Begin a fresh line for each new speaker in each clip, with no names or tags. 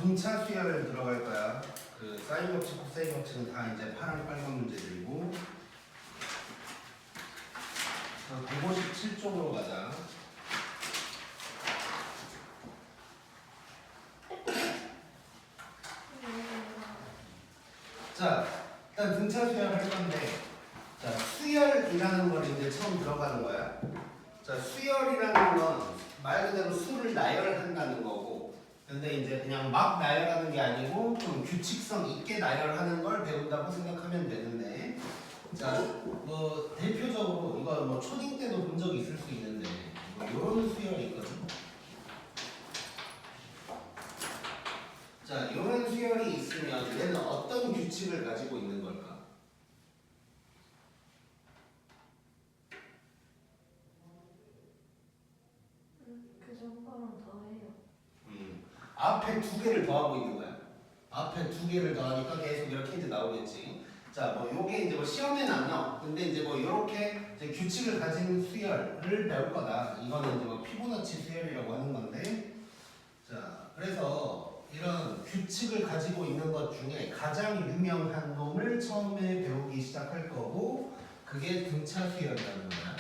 등차 수열 들어갈 거야. 그 사인 법칙, 코사인 법칙은 다 이제 파란 빨간 문제들이고. 157쪽으로 가자. 자, 일단 등차 수열 할 건데, 자, 수열이라는 걸 이제 처음 들어가는 거야. 자, 수열이라는 건 말 그대로 수를 나열한다는 거고, 근데 이제 그냥 막 나열하는 게 아니고 좀 규칙성 있게 나열하는 걸 배운다고 생각하면 되는데, 자, 뭐 대표적으로 이거 뭐 초딩 때도 본 적이 있을 수 있는데, 뭐 이런 수열이 있거든. 자, 이런 수열이 있으면 얘는 어떤 규칙을 가지고 있는 걸까? 앞에 두 개를 더하고 있는 거야. 앞에 두 개를 더하니까 계속 이렇게 이제 나오겠지. 자, 뭐 요게 이제 뭐 시험에는 안 나와. 근데 이제 뭐 이렇게 이제 규칙을 가진 수열을 배울 거다. 이거는 이제 뭐 피보나치 수열이라고 하는 건데. 자, 그래서 이런 규칙을 가지고 있는 것 중에 가장 유명한 놈을 처음에 배우기 시작할 거고, 그게 등차 수열이라는 거야.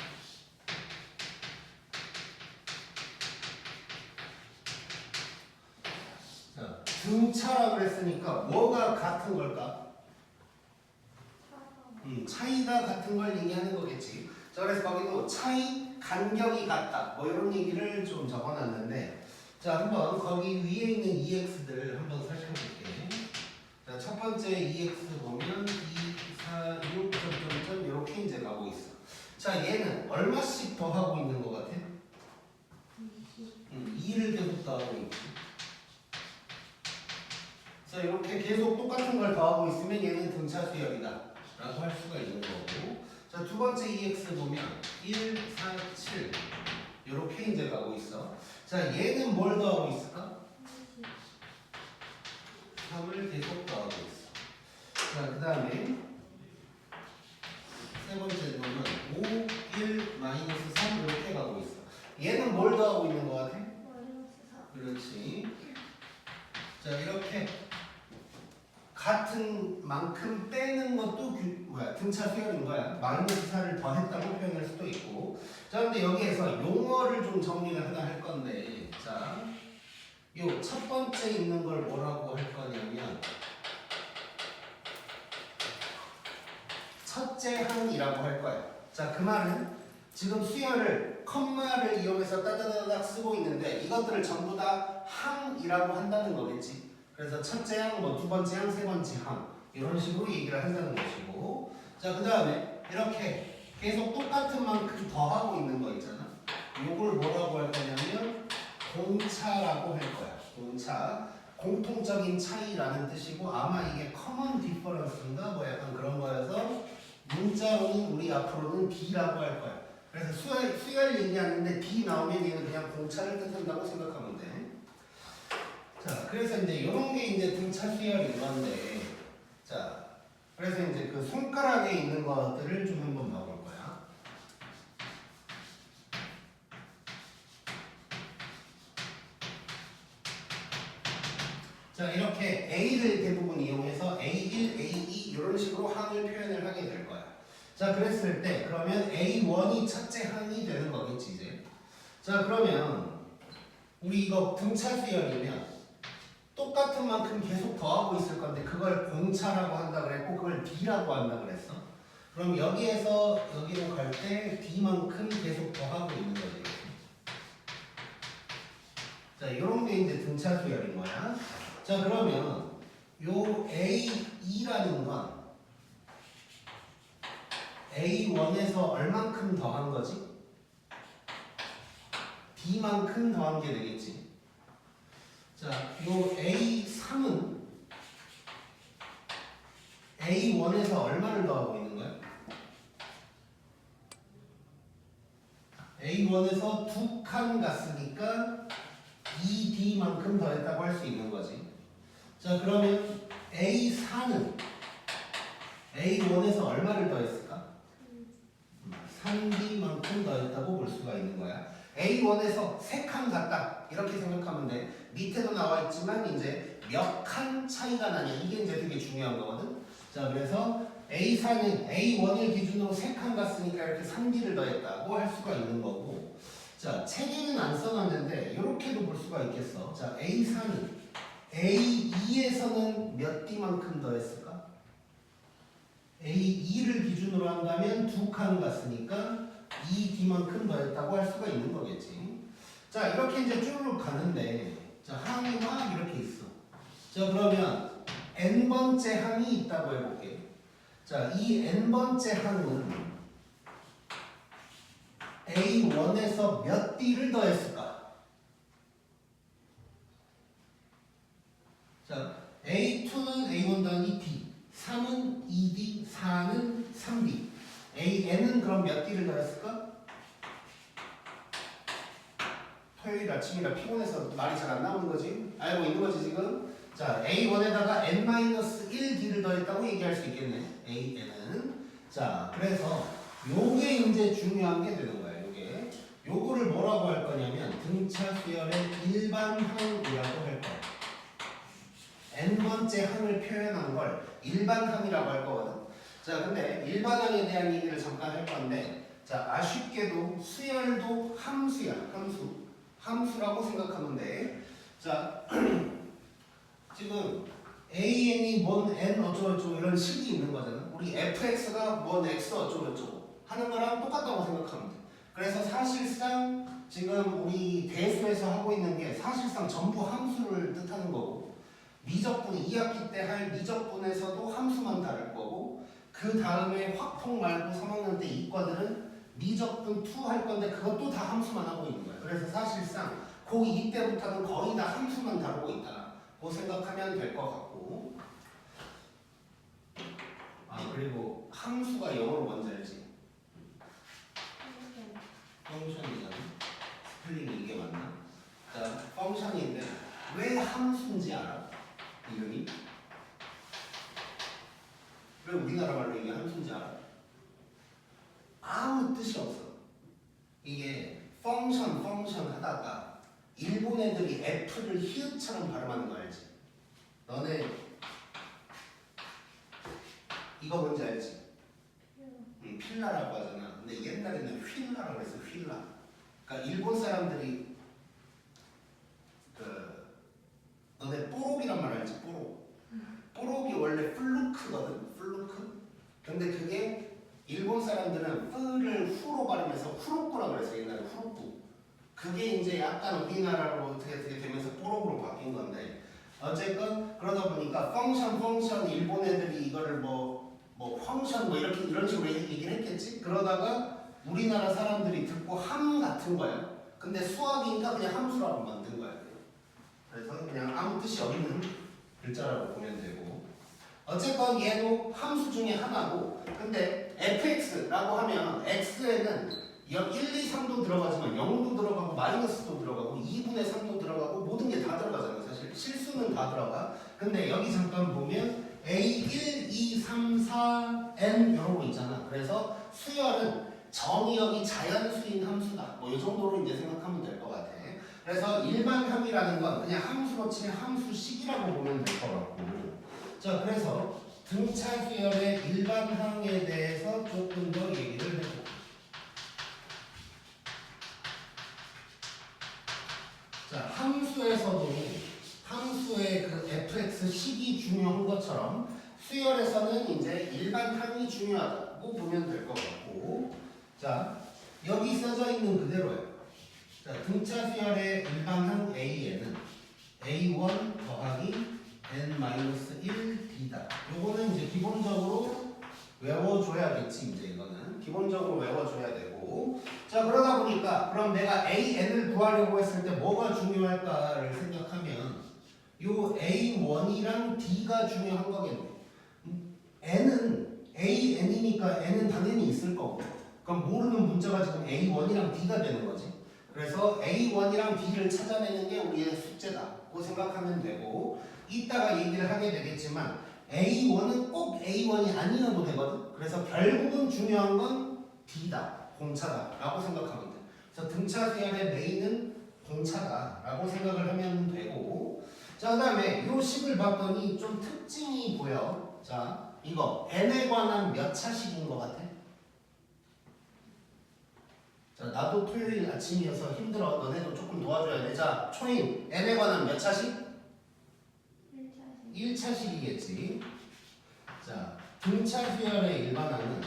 자, 등차라고 했으니까 뭐가 같은 걸까? 차이가 같은 걸 얘기하는 거겠지. 자, 그래서 거기도 차이, 간격이 같다. 뭐 이런 얘기를 좀 적어놨는데, 자, 한번 거기 위에 있는 EX들 한번 살펴볼게. 자, 첫 번째 EX 보면 2, 4, 6, 점점점 이렇게 이제 가고 있어. 자, 얘는 얼마씩 더하고 있는 것 같아? 2를 계속 더하고 있지. 자, 이렇게 계속 똑같은 걸 더하고 있으면 얘는 등차 수열이다 라고 할 수가 있는 거고. 자, 두 번째 EX 보면 1, 4, 7 이렇게 이제 가고 있어. 자, 얘는 뭘 더하고 있을까? 3을 계속 더하고 있어. 자, 그 다음에 세 번째 보면 5, 1, 마이너스 3 이렇게 가고 있어. 얘는 뭘 더하고 있는 것 같아? 그렇지. 자, 이렇게 같은 만큼 빼는 것도 등차 수열인 거야. 마이너스 4를 더했다고 표현할 수도 있고. 자, 근데 여기에서 용어를 좀 정리를 하나 할 건데, 자, 요 첫 번째 있는 걸 뭐라고 할 거냐면 첫째 항이라고 할 거야. 자, 그 말은 지금 수열을 컴마를 이용해서 따다다닥 쓰고 있는데 이것들을 전부 다 항이라고 한다는 거겠지. 그래서 첫째 항, 뭐 두 번째 항, 세 번째 항 이런 식으로 얘기를 한다는 것이고. 자, 그 다음에 이렇게 계속 똑같은 만큼 더하고 있는 거 있잖아. 요걸 뭐라고 할 거냐면 공차라고 할 거야. 공차. 공통적인 차이라는 뜻이고, 아마 이게 common difference인가 뭐 약간 그런 거여서 문자로는 우리 앞으로는 D라고 할 거야. 그래서 수열 얘기하는데 D 나오면 얘는 그냥 공차를 뜻한다고 생각하면 돼. 자, 그래서 이제 이런 게 이제 등차 수열인 건데, 자, 그래서 이제 그 손가락에 있는 것들을 좀 한번 봐볼 거야. 자, 이렇게 A를 대부분 이용해서 A1, A2 이런 식으로 항을 표현을 하게 될 거야. 자, 그랬을 때 그러면 A1이 첫째 항이 되는 거겠지 이제. 자, 그러면 우리 이거 등차 수열이면 똑같은 만큼 계속 더하고 있을 건데 그걸 공차라고 한다 그랬고 그걸 D라고 한다 그랬어. 그럼 여기에서 여기로 갈 때 D만큼 계속 더하고 있는 거지. 자, 이런 게 이제 등차 수열인 거야. 자, 그러면 요 A2라는 건 A1에서 얼만큼 더한 거지? D만큼 더한 게 되겠지. 자, 요 A3은 A1에서 얼마를 더하고 있는 거야? A1에서 두 칸 갔으니까 2D만큼 더했다고 할 수 있는 거지. 자, 그러면 A4는 A1에서 얼마를 더했을까? 3D만큼 더했다고 볼 수가 있는 거야. A1에서 3칸 갔다 이렇게 생각하면 돼. 밑에도 나와 있지만 이제 몇 칸 차이가 나냐 이게 이제 되게 중요한 거거든. 자 그래서 A4는 A1을 기준으로 3칸 갔으니까 이렇게 3D를 더했다고 할 수가 있는 거고 자 체계는 안 써놨는데 이렇게도 볼 수가 있겠어. 자 A4는 A2에서는 몇 D만큼 더했을까? A2를 기준으로 한다면 2칸 갔으니까 2D만큼 더했다고 할 수가 있는 거겠지. 자 이렇게 이제 쭈르륵 가는데 자 항이 막 이렇게 있어. 자 그러면 n번째 항이 있다고 해볼게. 자 이 n번째 항은 A1에서 몇 D를 더했을까? 자 A2는 A1 더하기 D 3은 2D 4는 3D n은 그럼 몇 D를 더했을까? 토요일 아침이라 피곤해서 말이 잘 안 나오는 거지? 알고 있는 거지 지금? 자 A1에다가 n-1D를 더했다고 얘기할 수 있겠네. AN은 자 그래서 요게 이제 중요한 게 되는 거야. 요거를 뭐라고 할 거냐면 등차 수열의 일반항이라고 할 거야. n번째 항을 표현한 걸 일반항이라고 할 거거든. 자 근데 일반항에 대한 얘기를 잠깐 할 건데 자 아쉽게도 수열도 함수야. 함수라고 생각하면 돼. 자 지금 AN이 뭔 N 어쩌고저쩌고 이런 식이 있는 거잖아. 우리 FX가 뭔 X 어쩌고저쩌고 하는 거랑 똑같다고 생각하면 돼. 그래서 사실상 지금 우리 대수에서 하고 있는 게 사실상 전부 함수를 뜻하는 거고 미적분 2학기 때 할 미적분에서도 함수만 다룰 거고 그 다음에 확통 말고 3학년 때 이과들은 미적분 2 할 건데 그것도 다 함수만 하고 있는 거야. 그래서 사실상 고2 때부터는 거의 다 함수만 다루고 있다고 생각하면 될 것 같고 아 그리고 함수가 영어로 뭔지 알지? 펑션이잖아. 스펠링이 이게 맞나? 자 펑션인데 왜 함수인지 알아? 이름이? 왜 우리나라 말로 이게 함수인지 알아? 아무 뜻이 없어. 이게 펑션 하다가 일본 애들이 F를 히읗처럼 발음하는 거 알지? 너네 이거 뭔지 알지? 필라라고 하잖아. 근데 옛날에는 휠라라고 했어. 휠라. 그러니까 일본 사람들이 그 너네 뽀록이란 말 알지? 뽀록이 원래 플루크거든. 플루크. 근데 그게 일본 사람들은 뿌를 후로 발음해서 후루꾸라고 그랬어. 옛날에 후루꾸. 그게 이제 약간 우리나라로 어떻게 되면서 뽀록으로 바뀐 건데 어쨌건 그러다 보니까 펑션 일본 애들이 이거를 뭐 펑션 뭐 이렇게 이런 식으로 얘기를 했겠지. 그러다가 우리나라 사람들이 듣고 함 같은 거야. 근데 수학이니까 그냥 함수라고 만든 거야. 그래서 그냥 아무 뜻이 없는 글자라고 보면 되고 어쨌건 얘도 함수 중에 하나고 근데 fx라고 하면 x에는 1, 2, 3도 들어가지만 0도 들어가고 마이너스도 들어가고 2분의 3도 들어가고 모든 게 다 들어가잖아요. 사실 실수는 다 들어가. 근데 여기 잠깐 보면 A1, 2, 3, 4, N 이런 거 있잖아. 그래서 수열은 정의역이 자연수인 함수다. 뭐 이 정도로 이제 생각하면 될 것 같아. 그래서 일반함이라는 건 그냥 함수로 치면 함수식이라고 보면 될 것 같고. 자, 그래서 등차 수열의 일반항에 대해서 조금 더 얘기를 해볼게요. 자, 함수의 그 fx 식이 중요한 것처럼 수열에서는 이제 일반항이 중요하다고 보면 될 것 같고 자, 여기 써져 있는 그대로예요. 자, 등차 수열의 일반항 A에는 A1 더하기 n-1D다. 요거는 이제 기본적으로 외워줘야겠지. 이제 이거는 기본적으로 외워줘야 되고 자 그러다 보니까 그럼 내가 AN을 구하려고 했을 때 뭐가 중요할까를 생각하면 요 A1이랑 D가 중요한 거겠네. N은 AN이니까 N은 당연히 있을 거고 그럼 모르는 문자가 지금 A1이랑 D가 되는 거지. 그래서 A1이랑 D를 찾아내는 게 우리의 숙제다고 생각하면 되고 이따가 얘기를 하게 되겠지만 A1은 꼭 A1이 아니어도 되거든. 그래서 결국은 중요한 건 D다, 공차다 라고 생각하면 돼. 그래서 등차 수열의 메인은 공차다 라고 생각을 하면 되고 자, 그 다음에 요 식을 봤더니 좀 특징이 보여. 자, 이거 n에 관한 몇 차식인 것 같아? 자, 나도 토요일 아침이어서 힘들어. 너네도 조금 도와줘야 돼. 자, 초인 n에 관한 몇 차식? 1차식이겠지. 자, 등차 수열의 일반항은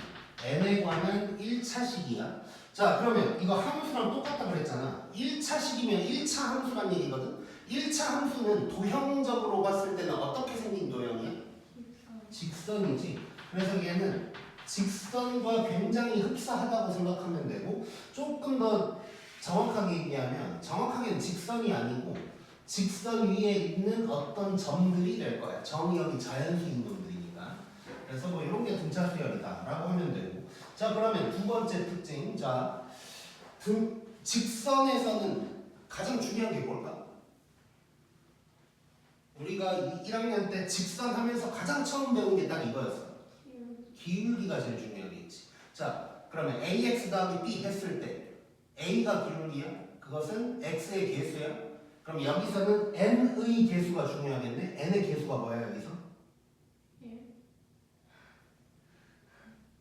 n에 관한 1차식이야. 자, 그러면 이거 함수랑 똑같다 그랬잖아. 1차식이면 1차 함수란 얘기거든. 1차 함수는 도형적으로 봤을 때는 어떻게 생긴 도형이야? 직선이지. 그래서 얘는 직선과 굉장히 흡사하다고 생각하면 되고, 조금 더 정확하게 얘기하면 정확하게는 직선이 아니고 직선 위에 있는 어떤 점들이 될 거야. 점이 여기 자연수인 놈들이니까. 그래서 뭐 이런 게 등차 수열이다 라고 하면 되고. 자, 그러면 두 번째 특징. 자, 직선에서는 가장 중요한 게 뭘까? 우리가 1학년 때 직선 하면서 가장 처음 배운 게 딱 이거였어. 기울기가 제일 중요하겠지. 자, 그러면 ax 더하기 b 했을 때 a가 기울기야? 그것은 x의 개수야? 그럼 여기서는 n의 개수가 중요하겠네? n의 개수가 뭐야 여기서?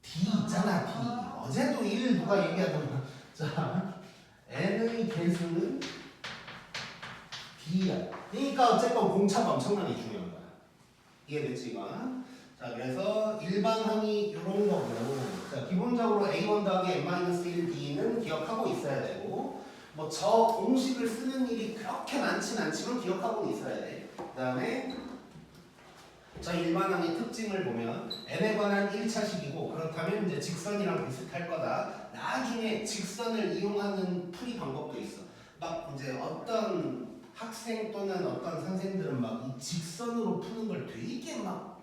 d 있잖아, d. 어제도 1 누가 얘기하더만. 자, n의 개수는 d야. 그러니까 어쨌건 공차가 엄청나게 중요한 거야. 이해됐지 이거? 자, 그래서 일반항이 이런 거고, 자, 기본적으로 a1 더하기 n-1b는 기억하고 있어야 되고, 뭐 저 공식을 쓰는 일이 그렇게 많진 않지만 기억하고는 있어야 돼. 그 다음에 저 일반항의 특징을 보면 n에 관한 1차식이고, 그렇다면 이제 직선이랑 비슷할 거다. 나중에 직선을 이용하는 풀이 방법도 있어. 막 이제 어떤 학생 또는 어떤 선생들은 막 이 직선으로 푸는 걸 되게 막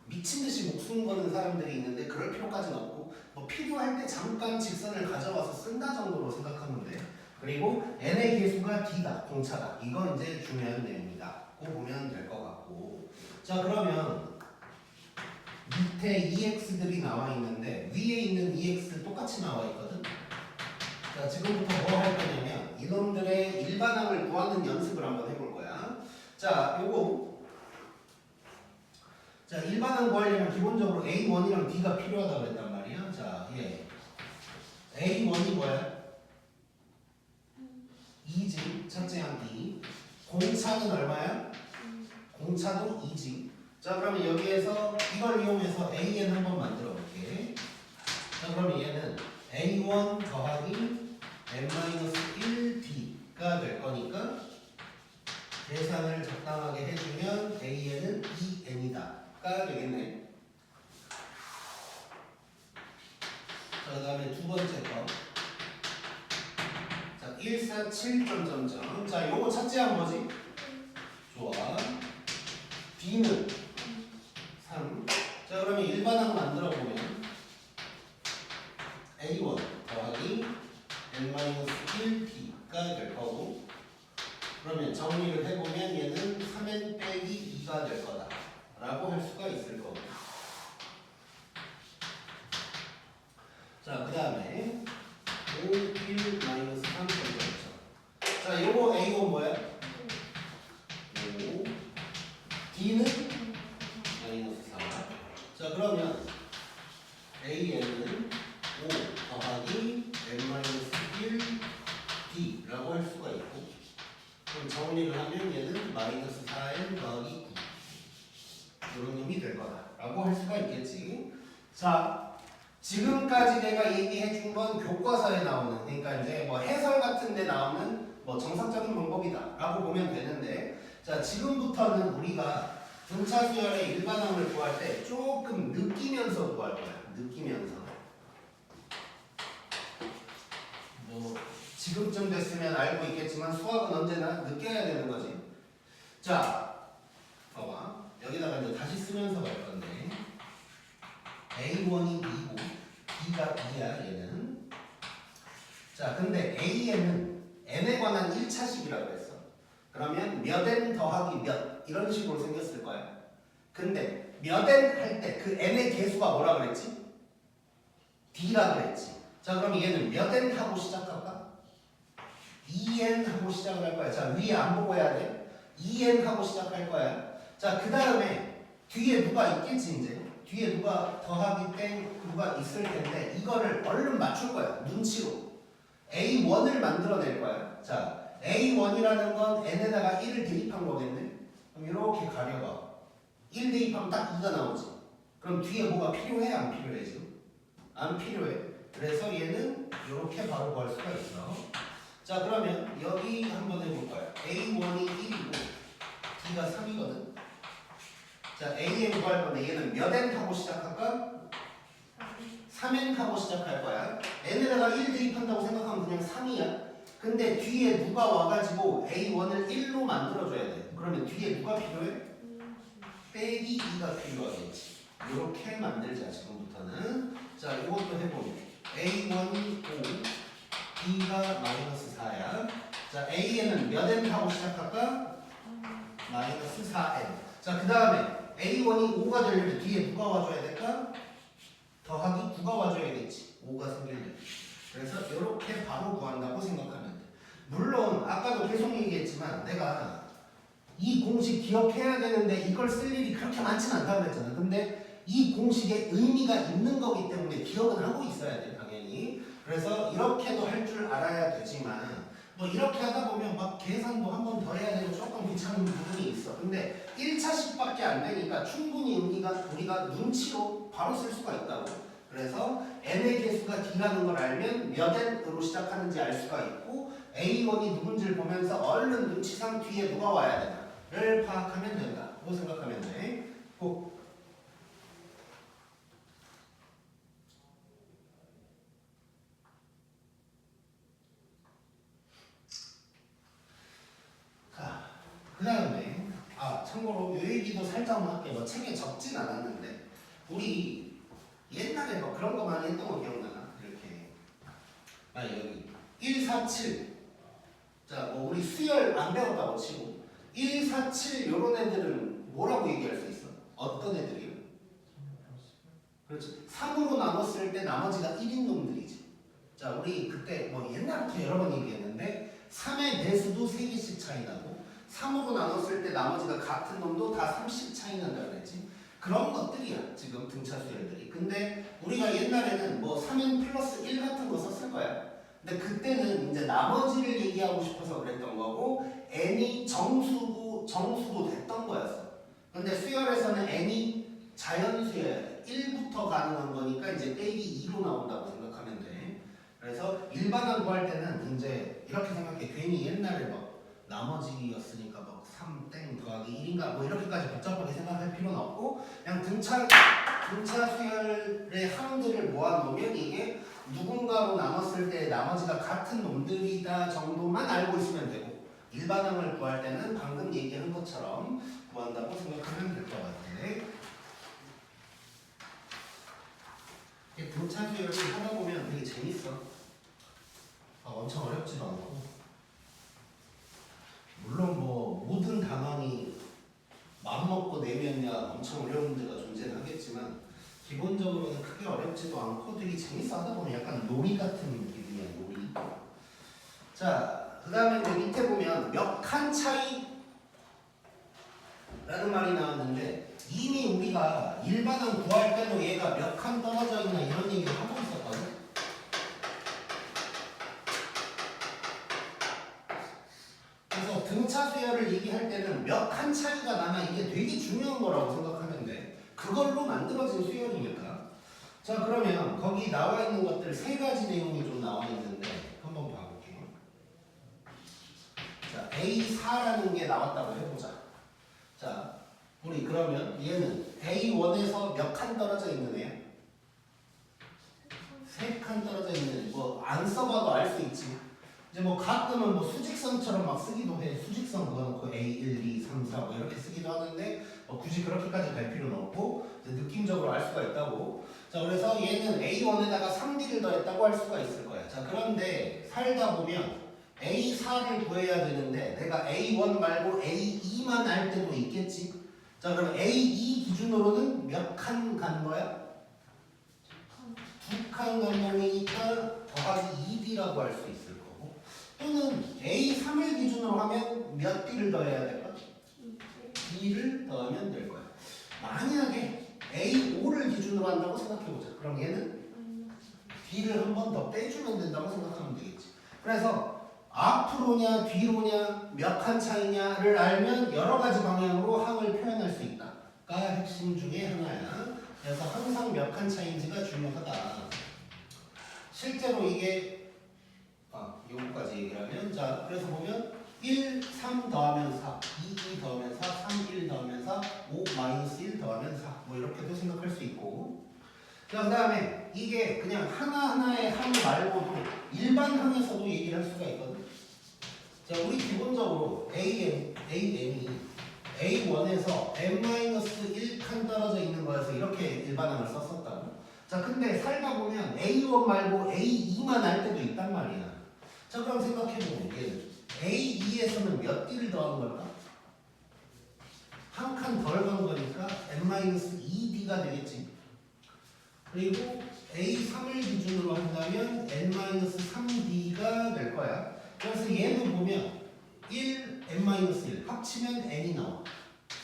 미친 듯이 목숨 거는 사람들이 있는데 그럴 필요까지는 없고, 뭐 필요할 때 잠깐 직선을 가져와서 쓴다 정도로 생각하면 돼. 그리고 n의 개수가 d다, 공차다. 이건 이제 중요한 내용이다. 고 보면 될 것 같고. 자, 그러면 밑에 EX들이 나와 있는데 위에 있는 EX 똑같이 나와 있거든. 자, 지금부터 뭐 할 거냐면 이놈들의 일반항을 구하는 연습을 한번 해볼 거야. 자, 요거. 자, 일반항 구하려면 기본적으로 A1이랑 D가 필요하다고 그랬단 말이야. 자, 예. A1이 뭐야? 2지. 첫째 항 D. 공차는 얼마야? 공차도 2지. 자, 그러면 여기에서 이걸 이용해서 AN 한번 만들어 볼게. 자, 그러면 얘는 A1 더하기 n-1D가 될 거니까 계산을 적당하게 해주면 AN은 2N이다. 가 되겠네. 자, 그 다음에 두 번째 거. 자, 147 점점점. 자, 요거 첫째 항 뭐지? 좋아. B는 3. 자, 그러면 일반항 만들어 보면 A1 더하기 n-1D가 될 거고, 그러면 정리를 해보면 얘는 3n 빼기 2가 될 거다 라고 할 수가 있을 거고. 자, 그 다음에 5, 1, 마이너스 3 점점점. 자, 요거 A1 뭐야? 5. D는 마이너스 4. 자, 그러면 AN은 5 더하기 n-1 D라고 할 수가 있고, 그럼 정리를 하면 얘는 마이너스 4n 더하기 9 이런 놈이 될 거다라고 할 수가 있겠지. 자, 지금까지 내가 얘기해 준 건 교과서에 나오는, 그러니까 이제 뭐 해설 같은 데 나오는 뭐 정석적인 방법이다라고 보면 되는데, 자, 지금부터는 우리가 등차 수열의 일반항을 구할 때 조금 느끼면서 구할 거야. 느끼면서. 뭐 지금쯤 됐으면 알고 있겠지만 수학은 언제나 느껴야 되는 거지. 자, 봐봐. 여기다가 이제 다시 쓰면서 갈 건데, A1이 2고 B가 2야 얘는. 자, 근데 AN은 n에 관한 1차식이라고 했어. 그러면 몇 n 더하기 몇 이런 식으로 생겼을 거야. 근데 몇 n 할 때 그 n의 개수가 뭐라 그랬지? D라 그랬지. 자, 그럼 얘는 몇 n 하고 시작할까? 2n 하고 시작을 할 거야. 자, 위에 안 보고 해야 돼. 2n 하고 시작할 거야. 자, 그 다음에 뒤에 누가 있겠지 이제. 뒤에 누가 더하기 땡 누가 있을 텐데 이거를 얼른 맞출 거야. 눈치로. A1을 만들어낼 거야. 자, A1이라는 건 n에다가 1을 대입한 거겠네. 그럼 이렇게 가려봐. 1 대입하면 딱 2가 나오지. 그럼 뒤에 뭐가 필요해? 안 필요해 지금? 안 필요해. 그래서 얘는 이렇게 바로 구할 수가 있어. 자, 그러면 여기 한번 해볼 거야. A1이 1이고 D가 3이거든. 자, AN 구할 건데 얘는 몇 n 하고 시작할까? 3n 하고 시작할 거야. n에다가 1 대입한다고 생각하면 그냥 3이야. 근데 뒤에 누가 와가지고 A1을 1로 만들어줘야 돼. 그러면 뒤에 누가 필요해? 빼기 2가 필요하겠지. 이렇게 만들자 지금부터는. 자, 이것도 해보면 A1이 5, B가 마이너스 4야. 자, AN은 몇 n 하고 시작할까? 마이너스 4n. 자, 그 다음에 A1이 5가 되려면 뒤에 누가 와줘야 될까? 더하기 9가 와줘야겠지. 5가 생기려면. 그래서 이렇게 바로 구한다고 생각하면 돼. 물론 아까도 계속 얘기했지만 내가 이 공식 기억해야 되는데 이걸 쓸 일이 그렇게 많지는 않다고 그랬잖아. 근데 이 공식에 의미가 있는 거기 때문에 기억은 하고 있어야 돼 당연히. 그래서 이렇게도 할 줄 알아야 되지만 뭐 이렇게 하다 보면 막 계산도 한 번 더 해야 되고 조금 귀찮은 부분이 있어. 근데 1차식밖에 안 되니까 충분히 우리가 눈치로 바로 쓸 수가 있다고. 그래서 n의 개수가 d라는 걸 알면 몇 n으로 시작하는지 알 수가 있고 A1이 누군지를 보면서 얼른 눈치상 뒤에 누가 와야 되나를 파악하면 된다. 고 생각하면 돼. 꼭. 그 다음에 참고로 요 얘기도 살짝만 할게. 뭐 책에 적진 않았는데 우리 옛날에 뭐 그런 거 많이 했던 거 기억나나? 이렇게 여기 147. 자, 뭐 우리 수열 안 배웠다고 치고 147 요런 애들은 뭐라고 얘기할 수 있어? 어떤 애들이요? 그렇지. 3으로 나눴을 때 나머지가 1인 놈들이지. 자, 우리 그때 뭐 옛날부터 여러 번 얘기했는데 3의 배수도 3개씩 차이 나고 3으로 나눴을 때 나머지가 같은 놈도 다 30 차이 난다고 그랬지. 그런 것들이야 지금 등차 수열들이. 근데 우리가 옛날에는 뭐 3n 플러스 1 같은 거 썼을 거야. 근데 그때는 이제 나머지를 얘기하고 싶어서 그랬던 거고 n이 정수도 됐던 거였어. 근데 수열에서는 n이 자연수열 1부터 가능한 거니까 이제 빼기 2로 나온다고 생각하면 돼. 그래서 일반항 구할 때는 이제 이렇게 생각해. 괜히 옛날에 막 나머지였으니까 막 3땡 더하기 1인가 뭐 이렇게까지 복잡하게 생각할 필요는 없고 그냥 등차 수열의 항들을 모아놓으면 이게 누군가로 나눴을 때 나머지가 같은 놈들이다 정도만 알고 있으면 되고 일반항을 구할 때는 방금 얘기한 것처럼 구한다고 생각하면 될 것 같아. 등차 수열을 하다 보면 되게 재밌어. 엄청 어렵지도 않고. 물론 뭐 모든 단원이 맘먹고 내면야 엄청 어려운 문제가 존재는 하겠지만 기본적으로는 크게 어렵지도 않고 되게 재밌어. 하다 보면 약간 놀이 같은 느낌이야. 놀이. 자, 그 다음에 밑에 보면 몇 칸 차이 라는 말이 나왔는데 이미 우리가 일반항 구할 때도 얘가 몇 칸 떨어져 있나 이런 얘기를 하고 있었거든. 그래서 등차 수열을 얘기할 때는 몇 칸 차이가 나나 이게 되게 중요한 거라고 생각하면 돼. 그걸로 만들어진 수열이니까. 자, 그러면 거기 나와 있는 것들 세 가지 내용이 좀 나와 있는데 한번 봐볼게요. 자, A4라는 게 나왔다고 해보자. 자, 우리 그러면 얘는 A1에서 몇 칸 떨어져 있는 애야? 3칸 떨어져 있는 애. 뭐 안 써봐도 알 수 있지. 이제 뭐 가끔은 뭐 수직선처럼 막 쓰기도 해. 수직선 그어놓고 A1, 2, 3, 4 뭐 이렇게 쓰기도 하는데 굳이 그렇게까지 갈 필요는 없고 이제 느낌적으로 알 수가 있다고. 자, 그래서 얘는 A1에다가 3D를 더했다고 할 수가 있을 거야. 자, 그런데 살다 보면 A4를 구해야 되는데 내가 A1 말고 A2만 알 때도 있겠지. 자, 그럼 A2 기준으로는 몇 칸 간 거야? 2칸 간 놈이니까 더하기 2D라고 할 수 있을 거고 또는 A3을 기준으로 하면 몇 D를 더해야 될까? B를 더하면 될 거야. 만약에 A5를 기준으로 한다고 생각해보자. 그럼 얘는 B를 한 번 더 빼주면 된다고 생각하면 되겠지. 그래서 앞으로냐 뒤로냐 몇 칸 차이냐를 알면 여러 가지 방향으로 항을 표현할 수 있다가 핵심 중에 하나야. 그래서 항상 몇 칸 차이인지가 중요하다. 실제로 이게 요거까지 얘기하면 자 그래서 보면 1, 3 더하면 4, 2, 2 더하면 4, 3, 1 더하면 4, 5 마이너스 1 더하면 4 뭐 이렇게도 생각할 수 있고 자 그 다음에 이게 그냥 하나하나의 항 말고도 일반 항에서도 얘기를 할 수가 있거든. 자 우리 기본적으로 AM이 A1에서 n-1칸 떨어져 있는 거여서 이렇게 일반항을 썼었다고. 자 근데 살다 보면 A1 말고 A2만 할 때도 있단 말이야. 자 그럼 생각해보면 얘는 A2에서는 몇 D를 더한 걸까? 한 칸 덜 간 거니까 n-2D가 되겠지. 그리고 A3을 기준으로 한다면 n-3D가 될 거야. 그래서 얘는 보면 1, n-1 합치면 n이 나와.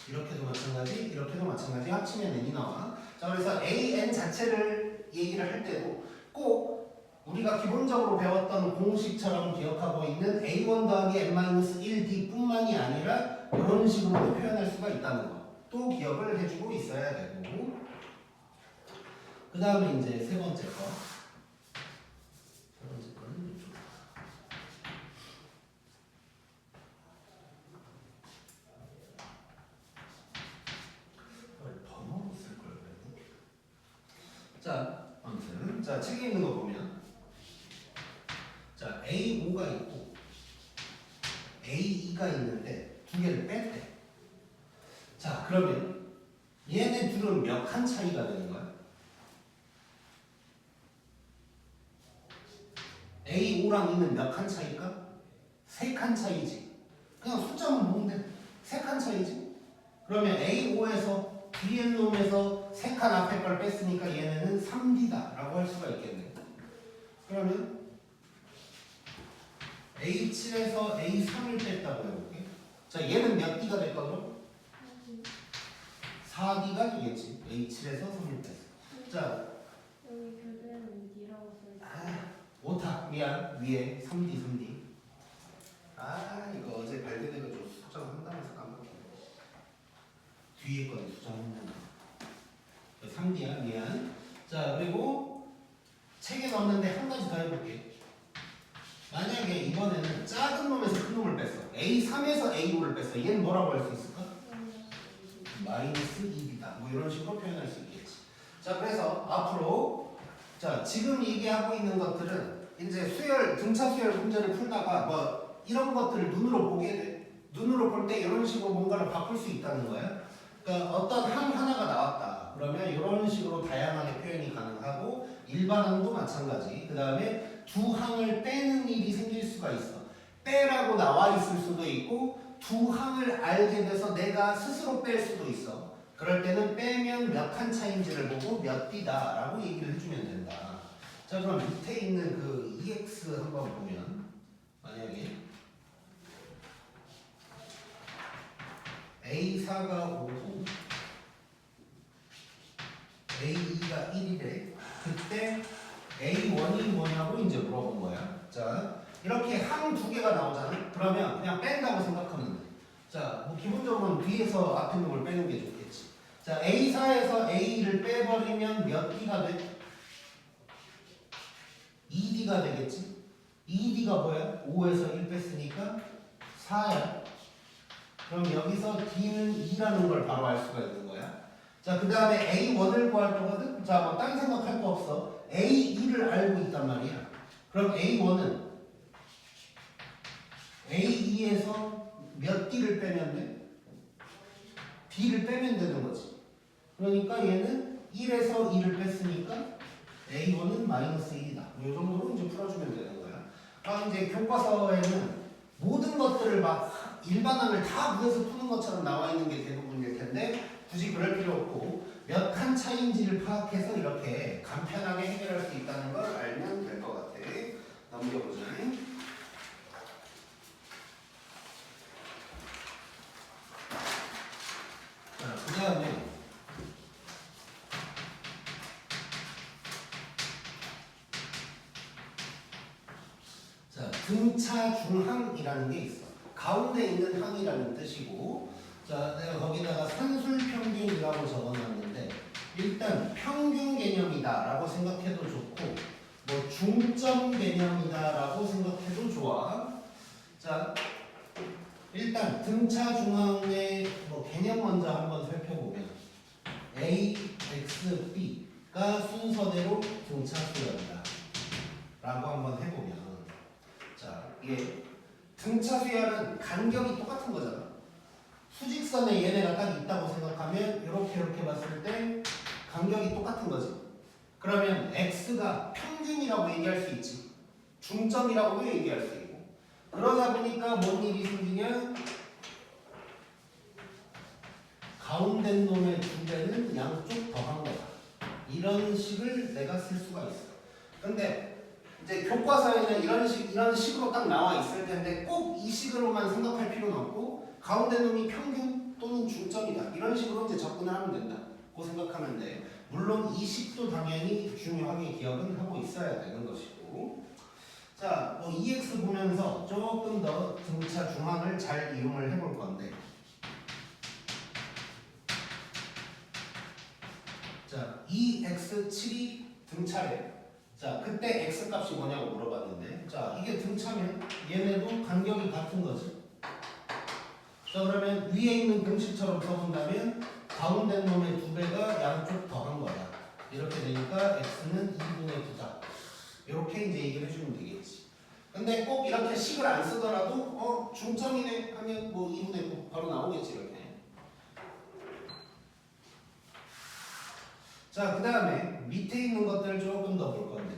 이렇게도 마찬가지, 이렇게도 마찬가지 합치면 n이 나와. 자 그래서 an 자체를 얘기를 할 때도 꼭 우리가 기본적으로 배웠던 공식처럼 기억하고 있는 a1 더하기 n-1d 뿐만이 아니라 이런 식으로 표현할 수가 있다는 거. 또 기억을 해주고 있어야 되고 그 다음에 이제 세 번째 거. 세 번째 거는 이쪽. 번호로 쓸 걸 그랬네. 자, 아무튼 자 책에 있는 거 보면 자 A5가 있고 A2가 있는데 두 개를 뺐대. 자 그러면 얘네 둘은 몇 칸 차이가 되는 거야? A5랑 E는 몇 칸 차이일까? 3칸 차이지. 그냥 숫자만 보면 돼. 3칸 차이지. 그러면 A5에서 B의 놈에서 3칸 앞에 걸 뺐으니까 얘네는 3D다 라고 할 수가 있겠네. 그러면 A7에서 A3을 뺐다고 해볼게. 자 얘는 몇 D가 될까 그럼? 4D가 되겠지. A7에서 3을 뺐어. 자
여기 교재는 D라고 써있어.
오타 미안 위에 3D 이거 어제 발견돼가지고 수정한다면서 까먹었네. 뒤에 건 수정한다. 3D야 미안. 자 그리고 책에 넣었는데 한 가지 더 해볼게. 만약에 이번에는 작은 놈에서 큰 놈을 뺐어. A3에서 A5를 뺐어. 얘는 뭐라고 할 수 있을까? 마이너스 2D다. 뭐 이런 식으로 표현할 수 있겠지. 자 그래서 앞으로 자 지금 얘기하고 있는 것들은 이제 수열 등차 수열 문제를 풀다가 뭐 이런 것들을 눈으로 보게 돼. 눈으로 볼 때 이런 식으로 뭔가를 바꿀 수 있다는 거야. 그러니까 어떤 항 하나가 나왔다. 그러면 이런 식으로 다양하게 표현이 가능하고 일반항도 마찬가지. 그 다음에 두 항을 빼는 일이 생길 수가 있어. 빼라고 나와 있을 수도 있고 두 항을 알게 돼서 내가 스스로 뺄 수도 있어. 그럴 때는 빼면 몇 칸 차인지를 보고 몇 D다 라고 얘기를 해주면 된다. 자 그럼 밑에 있는 그 EX 한번 보면 만약에 A4가 5고 A2가 1이래. 그때 A1이 뭐냐고 이제 물어본 거야. 자 이렇게 항 두 개가 나오잖아. 그러면 그냥 뺀다고 생각하면 돼. 자, 뭐 기본적으로는 뒤에서 앞에 놈을 빼는 게 좋겠지. 자, A4에서 A2를 빼버리면 몇 D가 돼? 2D가 되겠지. 2D가 뭐야? 5에서 1 뺐으니까 4야. 그럼 여기서 D는 2라는 걸 바로 알 수가 있는 거야. 자, 그 다음에 A1을 구할 거거든. 자, 뭐 딴 생각할 거 없어. A2를 알고 있단 말이야. 그럼 A1은 A2에서 몇 D를 빼면 돼? D를 빼면 되는 거지. 그러니까 얘는 1에서 2를 뺐으니까 A1은 마이너스 1이다. 이 정도로 이제 풀어주면 되는 거야. 그럼 이제 교과서에는 모든 것들을 막 일반항을 다 구해서 푸는 것처럼 나와 있는 게 대부분일 텐데 굳이 그럴 필요 없고 몇 칸 차이인지를 파악해서 이렇게 간편하게 해결할 수 있다는 걸 알면 될 것 같아. 넘겨보자. 등차 중항이라는 게 있어. 가운데 있는 항이라는 뜻이고, 자, 내가 거기다가 산술평균이라고 적어놨는데 일단 평균 개념이다라고 생각해도 좋고, 뭐 중점 개념이다라고 생각해도 좋아. 자, 일단 등차 중항의 뭐 개념 먼저 한번 살펴보면 A, X, B가 순서대로 등차 수열이다 라고 한번 해보면, 자, 이게 등차 수열은 간격이 똑같은 거잖아. 수직선에 얘네가 딱 있다고 생각하면 이렇게 봤을 때 간격이 똑같은 거지. 그러면 X가 평균이라고 얘기할 수 있지. 중점이라고도 얘기할 수 있고. 그러다 보니까 뭔 일이 생기냐? 가운데 놈의 두 배는 양쪽 더한 거다. 이런 식을 내가 쓸 수가 있어. 근데 이제 교과서에는 이런 식으로 딱 나와 있을 텐데 꼭 이 식으로만 생각할 필요는 없고, 가운데 놈이 평균 또는 중점이다. 이런 식으로 이제 접근을 하면 된다고 생각하면 돼. 물론 이 식도 당연히 중요하게 기억은 하고 있어야 되는 것이고. 자, 뭐 EX 보면서 조금 더 등차 중항을 잘 이용을 해볼 건데, 자, 2x7이 등차래. 자, 그때 x 값이 뭐냐고 물어봤는데, 자, 이게 등차면 얘네도 간격이 같은 거지. 자, 그러면 위에 있는 공식처럼 써본다면 가운데 놈의 두 배가 양쪽 더한 거야. 이렇게 되니까 x는 2분의 9다. 이렇게 이제 얘기를 해주면 되겠지. 근데 꼭 이렇게 식을 안 쓰더라도 중점이네 하면 뭐 2분의 9 바로 나오겠지 이렇게. 자, 그 다음에 밑에 있는 것들을 조금 더 볼 건데,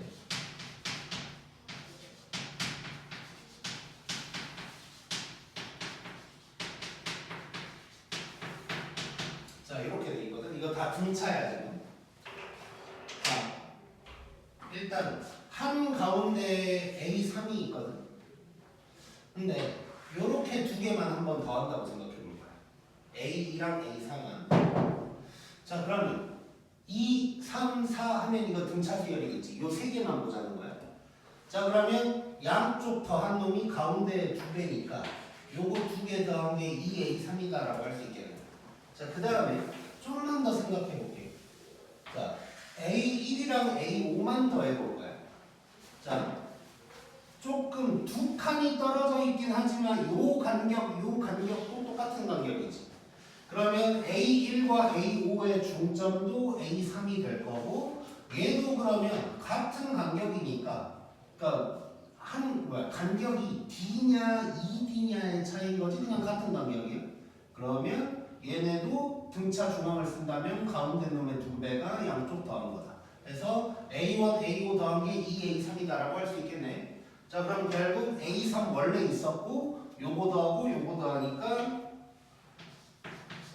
자, 이렇게 돼 있거든. 이거 다 등차야 지금. 자, 일단 한 가운데 A3이 있거든. 근데 요렇게 두 개만 한 번 더 한다고 생각해 볼 거야. A2랑 A3은. 자, 그러면 2, 3, 4 하면 이거 등차 수열이겠지. 요 세 개만 보자는 거야. 자, 그러면 양쪽 더한 놈이 가운데 두 배니까 요거 두 개 더한 게 2A3이다라고 할 수 있겠네. 자, 그 다음에 조금만 더 생각해 볼게. 자, A1이랑 A5만 더 해볼 거야. 자, 조금 두 칸이 떨어져 있긴 하지만 요 간격도 똑같은 간격이지. 그러면 A1과 A5의 중점도 A3이 될 거고, 얘도 그러면 같은 간격이니까, 그러니까 간격이 D냐 2D냐의 차이인 거지. 그냥 같은 간격이야. 그러면 얘네도 등차 중항을 쓴다면 가운데 놈의 두 배가 양쪽 더한 거다. 그래서 A1, A5 더한 게 2A3이다라고 할 수 있겠네. 자, 그럼 결국 A3 원래 있었고 요거 더하고 요거 더하니까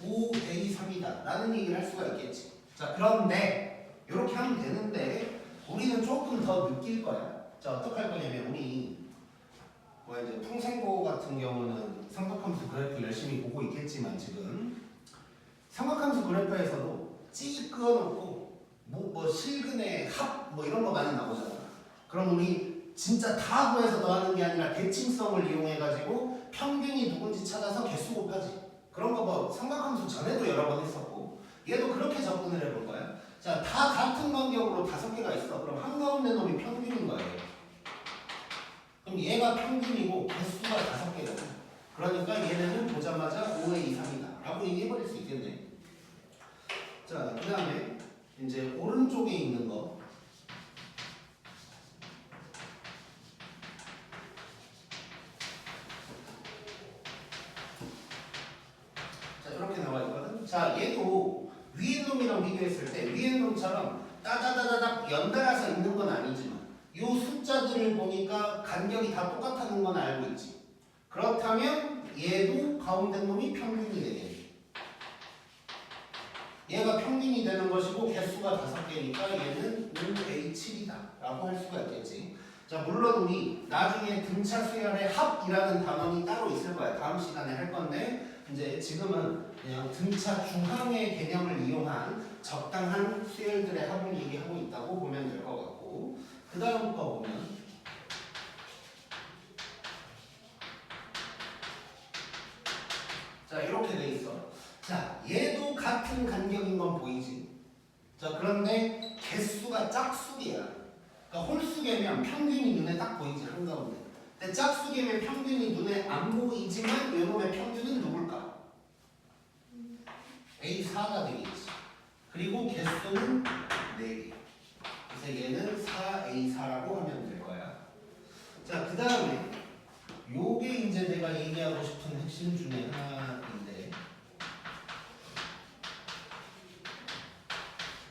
5A3이다 라는 얘기를 할 수가 있겠지. 자, 그런데 이렇게 하면 되는데 우리는 조금 더 느낄 거야. 자, 어떻게 할 거냐면 우리 뭐 이제 풍생고 같은 경우는 삼각함수 그래프 열심히 보고 있겠지만 지금 삼각함수 그래프에서도 찌 그어놓고 뭐 실근의 합 뭐 이런 거 많이 나오잖아. 그럼 우리 진짜 다 구해서 더하는 게 아니라 대칭성을 이용해가지고 평균이 누군지 찾아서 개수 곱하지. 그런 거 뭐 삼각함수 전에도 여러 번 했었고, 얘도 그렇게 접근을 해볼 거야. 자, 다 같은 간격으로 5개가 있어. 그럼 한가운데 놈이 평균인 거예요. 그럼 얘가 평균이고 개수가 5개잖아. 그러니까 얘네는 보자마자 5의 이상이다 라고 얘기해버릴 수 있겠네. 자, 그 다음에 이제 오른쪽에 있는 거. 자, 이렇게 나와 있거든. 자, 얘도 위에 놈이랑 비교했을 때 위에 놈처럼 따다다다닥 연달아서 있는 건 아니지만 이 숫자들을 보니까 간격이 다 똑같다는 건 알고 있지. 그렇다면 얘도 가운데 놈이 평균이 되겠네. 얘가 평균이 되는 것이고 개수가 5개니까 얘는 5A7이다 라고 할 수가 있겠지. 자, 물론 우리 나중에 등차 수열의 합이라는 단원이 따로 있을 거야. 다음 시간에 할 건데 이제 지금은 그냥 등차 중항의 개념을 이용한 적당한 수열들의 합을 얘기하고 있다고 보면 될 것 같고, 그 다음 거 보면 같은 간격인 건 보이지? 자, 그런데 개수가 짝수개야. 그러니까 홀수개면 평균이 눈에 딱 보이지, 한가운데. 근데 짝수개면 평균이 눈에 안 보이지만 요놈의 평균은 누굴까? A4가 되겠지. 그리고 개수는 4개. 그래서 얘는 4A4라고 하면 될 거야. 자, 그 다음에 요게 이제 내가 얘기하고 싶은 핵심 중에 하나인데,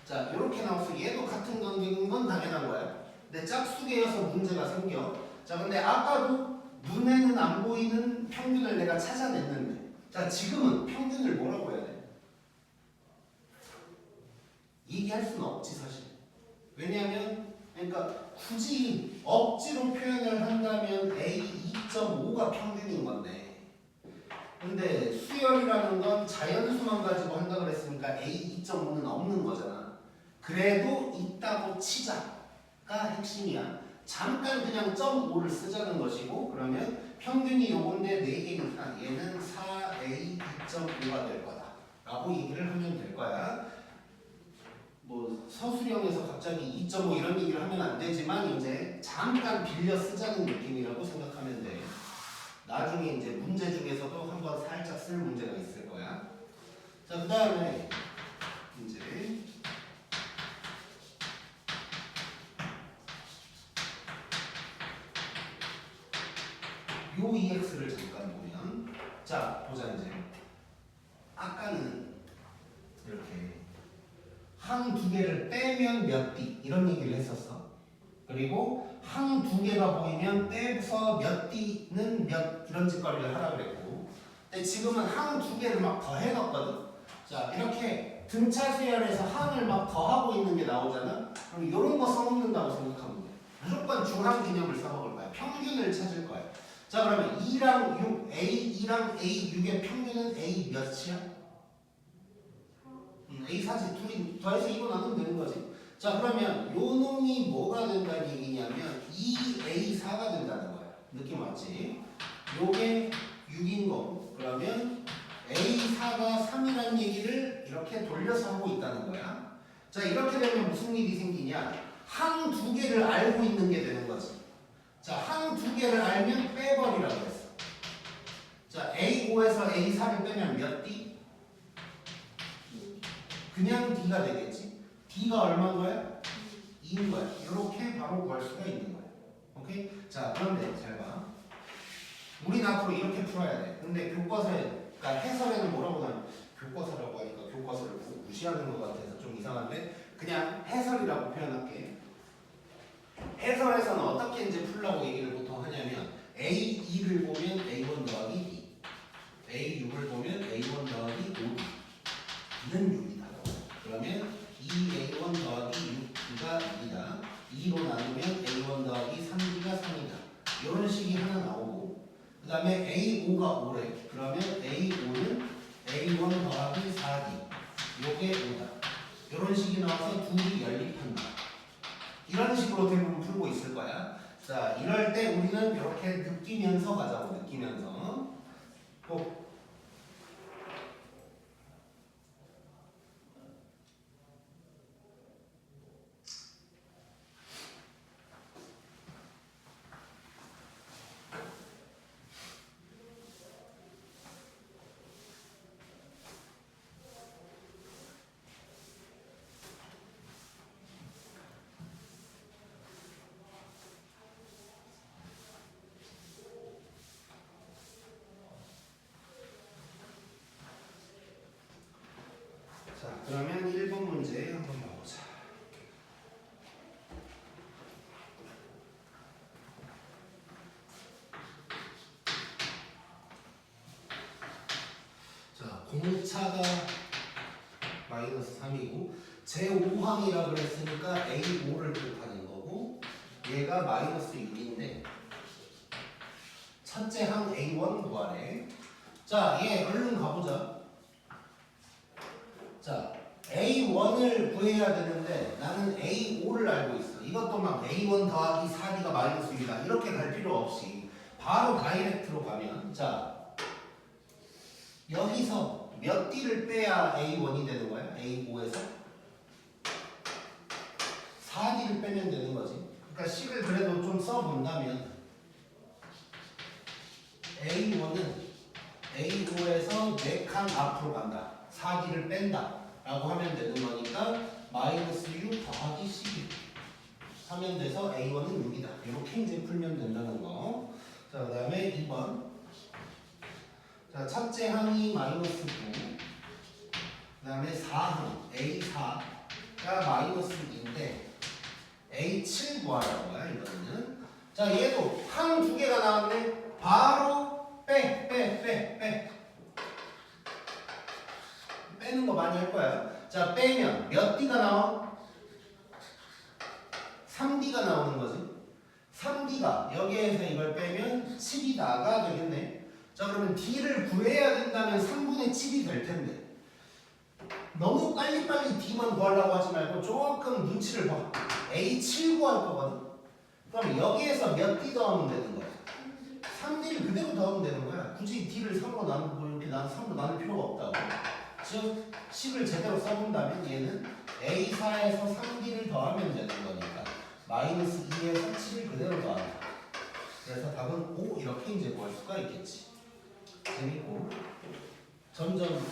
자, 이렇게 나와서 얘도 같은 간격인 건 당연한 거야. 근데 짝수개여서 문제가 생겨. 자, 근데 아까도 눈에는 안 보이는 평균을 내가 찾아냈는데, 자, 지금은 평균을 뭐라고 해야 돼? 얘기할 수는 없지, 사실. 왜냐하면, 그러니까 굳이 억지로 표현을 한다면 A 2.5가 평균인 건데, 근데 수열이라는 건 자연수만 가지고 한다 그랬으니까 A 2.5는 없는 거잖아. 그래도 있다고 치자가 핵심이야. 잠깐 그냥 0.5를 쓰자는 것이고, 그러면 평균이 요건데 4개니까 얘는 4A 2.5가 될 거다 라고 얘기를 하면 될 거야. 뭐 서술형에서 갑자기 2.5 이런 얘기를 하면 안 되지만 이제 잠깐 빌려 쓰자는 느낌이라고 생각하면 돼. 나중에 이제 문제 중에서도 한번 살짝 쓸 문제가 있을 거야. 자, 그 다음에 이제 요 EX를 잠깐 보면, 자, 보자 이제. 아까는 이렇게 항 2개를 빼면 몇 D 이런 얘기를 했었어. 그리고 항 2개가 보이면 빼서 몇 D는 몇 이런 짓거리를 하라 그랬고, 근데 지금은 항 2개를 막 더해놨거든. 자, 이렇게 등차 수열에서 항을 막 더하고 있는 게 나오잖아. 그럼 이런 거 써먹는다고 생각하면 돼. 무조건 중항 개념을 써먹을 거야. 평균을 찾을 거야. 자, 그러면 2랑 6, A2랑 A6의 평균은 A 몇이야? A4지. 둘이 더해서 2로 나누면 되는 거지. 자, 그러면 요 놈이 뭐가 된다는 얘기냐면 2A4가 된다는 거야. 느낌 왔지? 요게 6인 거고, 그러면 A4가 3이라는 얘기를 이렇게 돌려서 하고 있다는 거야. 자, 이렇게 되면 무슨 일이 생기냐? 항 2개를 알고 있는 게 되는 거지. 자, 항 2개를 알면 빼버리라고 했어. 자, A5에서 A4를 빼면 몇 D? 그냥 D가 되겠지. D가 얼마인 거야? 2인 거야. 이렇게 바로 구할 수가 있는 거야. 오케이? 자, 그런데 잘 봐. 우린 앞으로 이렇게 풀어야 돼. 근데 교과서에, 그러니까 해설에는 뭐라고 나면 교과서라고 하니까 교과서를 무시하는 것 같아서 좀 이상한데, 그냥 해설이라고 표현할게. 해설에서는 어떻게 이제 풀라고 얘기를 보통 하냐면 A2를 보면 A1 더하기 B, A6을 보면 A1 더하기 5B는 6이다. 그러면 2A1 더하기 6B가 2다. 2로 나누면 A1 더하기 3B가 3이다. 이런 식이 하나 나오고, 그 다음에 A5가 5래. 그러면 A5는 A1 더하기 4D, 요게 5다. 이런 식이 나와서 둘이 연립한다. 이런 식으로 대부분 풀고 있을 거야. 자, 이럴 때 우리는 이렇게 느끼면서 가자고. 느끼면서. 꼭. 자, 그러면 1번 문제 한번 봐보자. 자, 공차가 마이너스 3이고 제5항이라 그랬으니까 A5를 뜻하는 거고, 얘가 마이너스 6인데 첫째 항 A1 구하래. 자, 얘 얼른 가보자. 자, A1을 구해야 되는데 나는 A5를 알고 있어. 이것도 막 A1 더하기 4D가 마이너스 6이다 이렇게 갈 필요 없이 바로 다이렉트로 가면, 자, 여기서 몇 D를 빼야 A1이 되는 거야? A5에서 4D를 빼면 되는 거지. 그러니까 식을 그래도 좀 써본다면 A1은 A5에서 4칸 앞으로 간다. 4D를 뺀다. 라고 하면 되는 거니까 마이너스 6 더하기 12 하면 돼서 A1은 6이다. 이렇게 이제 풀면 된다는 거. 자, 그 다음에 2번. 자, 첫째 항이 마이너스 9. 그 다음에 4항 A4가 마이너스 2인데 A7 구하라는 거야, 이거는. 자, 얘도 항 두 개가 나왔네. 바로 빼는 거 많이 할 거야. 자, 빼면 몇 D가 나와? 3D가 나오는 거지. 3D가 여기에서 이걸 빼면 7이다가 되겠네. 자, 그러면 D를 구해야 된다면 3분의 7이 될 텐데 너무 빨리빨리 D만 구하려고 하지 말고 조금 눈치를 봐. A7 구할 거거든. 그럼 여기에서 몇 D 더하면 되는 거야? 3D를 그대로 더하면 되는 거야. 굳이 D를 3으로 나누고 이렇게 3으로 나눌 필요가 없다고. 즉 식을 제대로 써본다면 얘는 A4에서 3D를 더하면 되는 거니까 마이너스 2에서 7을 그대로 더한다. 그래서 답은 5 이렇게 이제 구할 수가 있겠지. 재밌고 점점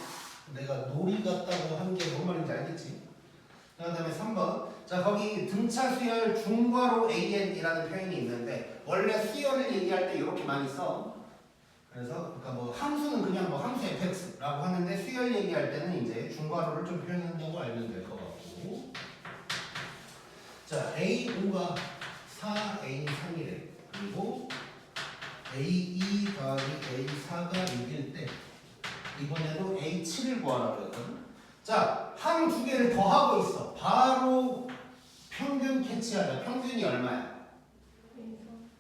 내가 놀이 같다고 한 게 뭔 말인지 알겠지? 그 다음에 3번. 자, 거기 등차 수열 중괄호 AN이라는 표현이 있는데 원래 수열을 얘기할 때 이렇게 많이 써. 그래서 그러니까 뭐 함수는 그냥 뭐 함수 fx라고 하는데 수열 얘기할 때는 이제 중괄호를 좀 표현한다고 알면 될 것 같고. 자, A5가 4A3이래. 그리고 A2 더하기 A4가 6일 때 이번에도 A7을 구하라고 했거든. 자, 항 두 개를 더하고 있어. 바로 평균 캐치하자. 평균이 얼마야?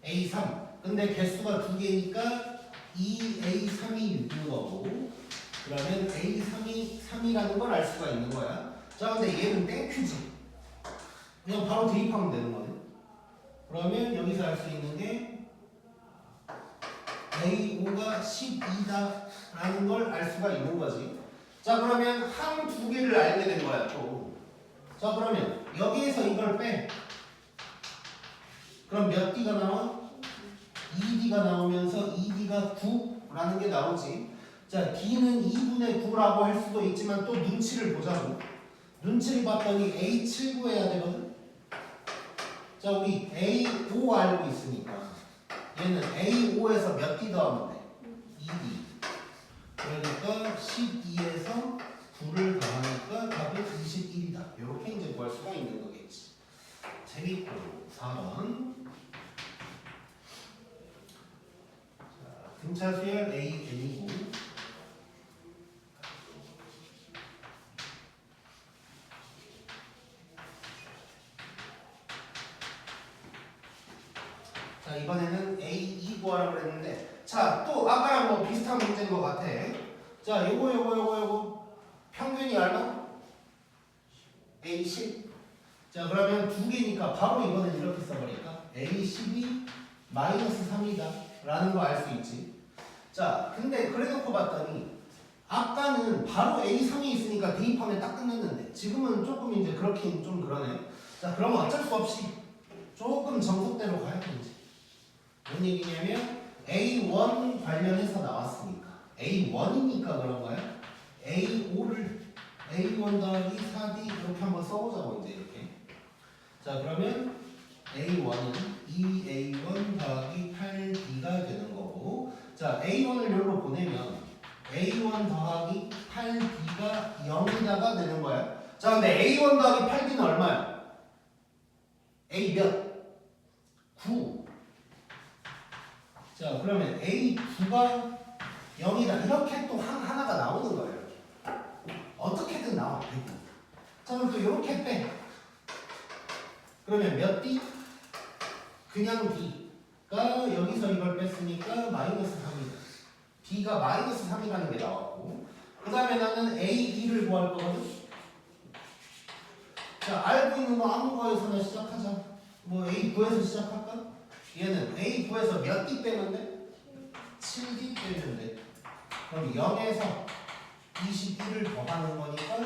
A3. 근데 개수가 두 개니까 2A3이 6인 거고, 그러면 A3이 3이라는 걸 알 수가 있는 거야. 자, 근데 얘는 땡큐지. 그냥 바로 대입하면 되는 거네. 그러면 여기서 알 수 있는 게 A5가 12다 라는 걸 알 수가 있는 거지. 자, 그러면 항 두 개를 알게 된 거야 또. 자, 그러면 여기에서 이걸 빼. 그럼 몇 D가 나와? 2D가 나오면서 2D가 9라는 게 나오지. 자, D는 2분의 9라고 할 수도 있지만 또 눈치를 보자고. 눈치를 봤더니 A7 구해야 되거든. 자, 우리 A5 알고 있으니까 얘는 A5에서 몇 D 더하면 돼? 2D. 그러니까 12에서 9를 더하니까 답은 21이다. 이렇게 이제 구할 수가 있는 거겠지. 재밌고 4번. 자, 등차 수열 AN이고 자, 이번에는 A2 구하라고 그랬는데 자, 또 아까랑 뭐 비슷한 문제인 것 같아. 자, 요거 평균이 얼마? A10. 자, 그러면 두 개니까 바로 이번엔 이렇게 써버릴까? A12 마이너스 3이다 라는 거 알 수 있지. 자, 근데 그래놓고 봤더니 아까는 바로 A3이 있으니까 대입하면 딱 끝났는데 지금은 조금 이제 그렇긴 좀 그러네. 자, 그러면 어쩔 수 없이 조금 정석대로 가야 되지. 뭔 얘기냐면 A1 관련해서 나왔으니까 A1이니까 그런 거야. A5를 A1 더하기 4D 이렇게 한번 써보자고 이제 이렇게. 자, 그러면 A1은 2A1 더하기 8D가 되는 거고, 자, A1을 여기로 보내면 A1 더하기 8D가 0이다가 되는 거야. 자, 근데 A1 더하기 8D는 얼마야? A 몇? 9. 자, 그러면 A9가 0이다. 이렇게 또 하나가 나오는 거예요. 이렇게. 어떻게든 나와. 자, 그럼 또 이렇게 빼. 그러면 몇 D? 그냥 D가 여기서 이걸 뺐으니까 마이너스 3이다. D가 마이너스 3이라는 게 나왔고, 그 다음에 나는 A2를 구할 거거든. 자, 알고 있는 거 아무 거에서나 시작하자. 뭐 A9에서 시작할까? 얘는 A9에서 몇 D 빼면 돼? 7D 빼면 돼. 그럼 0에서 21을 더하는 거니까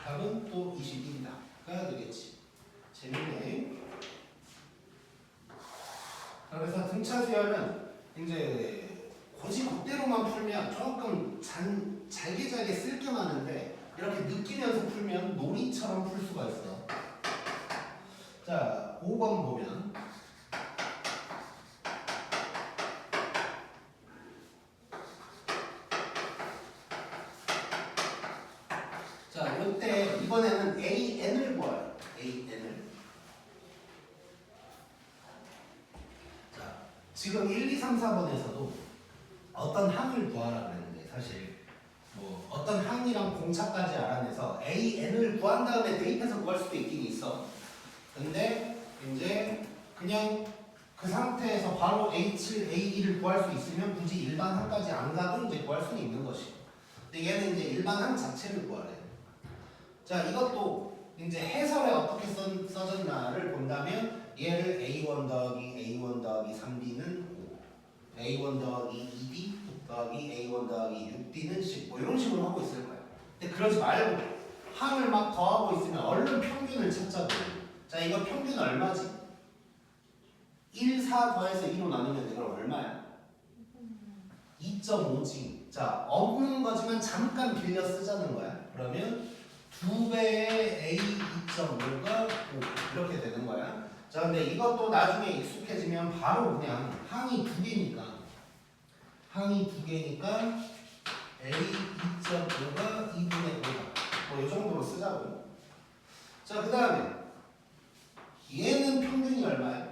답은 또 21이다가 되겠지. 재밌네. 그래서 등차 수열은 이제 고지 그대로만 풀면 조금 잘게 쓸 게 많은데 이렇게 느끼면서 풀면 놀이처럼 풀 수가 있어. 자, 5번 보면 자, 이때 이번에는 AN을 구해요. AN을. 자, 지금 1, 2, 3, 4번에서도 어떤 항을 구하라 그랬는데 사실 뭐 어떤 항이랑 공차까지 알아내서 AN을 구한 다음에 대입해서 구할 수도 있긴 있어. 근데 이제 그냥 그 상태에서 바로 A7, A2를 구할 수 있으면 굳이 일반 항까지 안 가도 이제 구할 수는 있는 것이고. 근데 얘는 이제 일반 항 자체를 구하래. 자, 이것도 이제 해설에 어떻게 써졌나를 본다면 얘를 A1 더하기 A1 더하기 3B는 5, A1 더하기 2B 더하기 A1 더하기 6B는 10, 뭐 이런 식으로 하고 있을 거야. 근데 그러지 말고 항을 막 더하고 있으면 얼른 평균을 찾자고. 자, 이거 평균 얼마지? 1, 4 더해서 2로 나누면 이걸 얼마야? 2.5지. 자, 없는 거지만 잠깐 빌려 쓰자는 거야. 그러면 2배의 A 2.5가 5 이렇게 되는 거야. 자, 근데 이것도 나중에 익숙해지면 바로 그냥 항이 2개니까 A 2.5가 2분의 5다. 뭐 이 정도로 쓰자고. 자, 그 다음에 얘는 평균이 얼마야?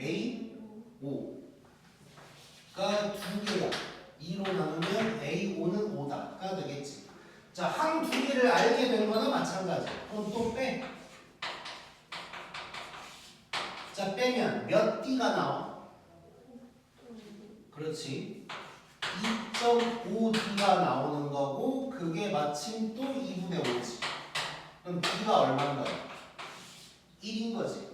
A 5가 2개야. 2로 나누면 A5는 5다가 되겠지. 자, 항 2개를 알게 된 거나 마찬가지. 그럼 또 빼. 자, 빼면 몇 D가 나와? 그렇지. 2.5D가 나오는 거고 그게 마침 또 2분의 5지. 그럼 D가 얼마인 거야? 1인 거지.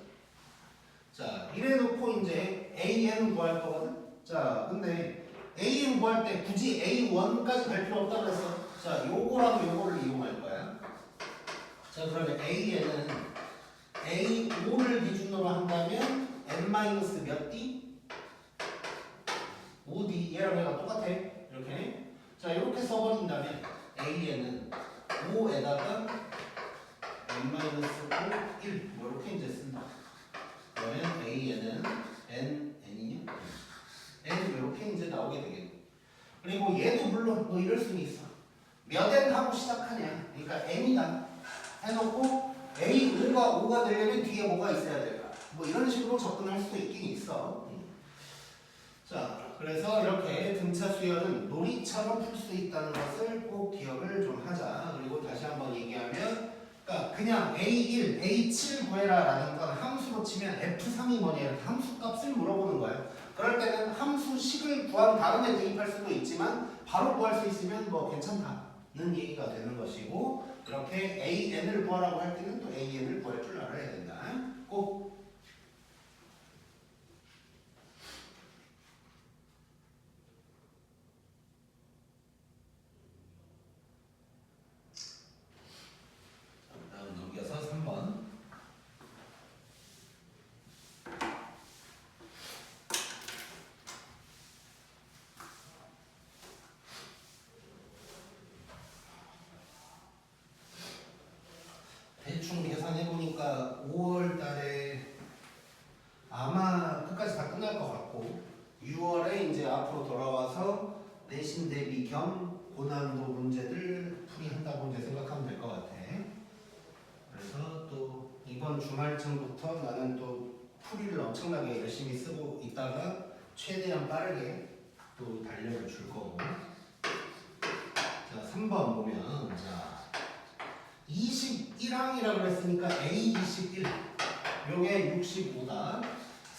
자, 이래놓고 이제 AN 구할 거거든? 자, 근데 AN 구할 때 굳이 A1까지 갈 필요 없다고 그랬어. 자, 요거랑 요거를 이용할 거야. 자, 그러면 AN은 A5를 기준으로 한다면 N- 몇 D? 5D. 얘랑 얘가 똑같아. 이렇게. 자, 이렇게 써버린다면 AN은 5에다가 N-5, 1. 뭐 이렇게 이제 쓴다. 그러면 AN은 N이냐? N 이렇게 이제 나오게 되겠네. 그리고 얘도 물론 뭐 이럴 수는 있어. 몇 N 하고 시작하냐? 그러니까 N이다 해놓고 A5가 5가 되려면 뒤에 뭐가 있어야 될까? 뭐 이런 식으로 접근할 수도 있긴 있어. 자, 그래서 이렇게 등차 수열은 놀이처럼 풀 수 있다는 것을 꼭 기억을 좀 하자. 그리고 다시 한번 얘기하면 그러니까 그냥 A1, A7 구해라라는 건 함수로 치면 F3이 뭐냐 이렇게 함수 값을 물어보는 거예요. 그럴 때는 함수식을 구한 다음에 대입할 수도 있지만 바로 구할 수 있으면 뭐 괜찮다는 얘기가 되는 것이고 이렇게 AN을 구하라고 할 때는 또 AN을 구할 줄 알아야 된다. 꼭 다음 넘겨서 3번. 대충 계산해보니까 5월 달에 아마 끝까지 다 끝날 것 같고 6월에 이제 앞으로 돌아와서 내신 대비 겸 고난도 문제들 풀이한다고 이제 생각하면 될 것 같아. 그래서 또 이번 주말쯤부터 나는 또 풀이를 엄청나게 열심히 쓰고 있다가 최대한 빠르게 또 달력을 줄 거고. 자, 3번 보면 자 21항이라고 그랬으니까 A21 요게 65다.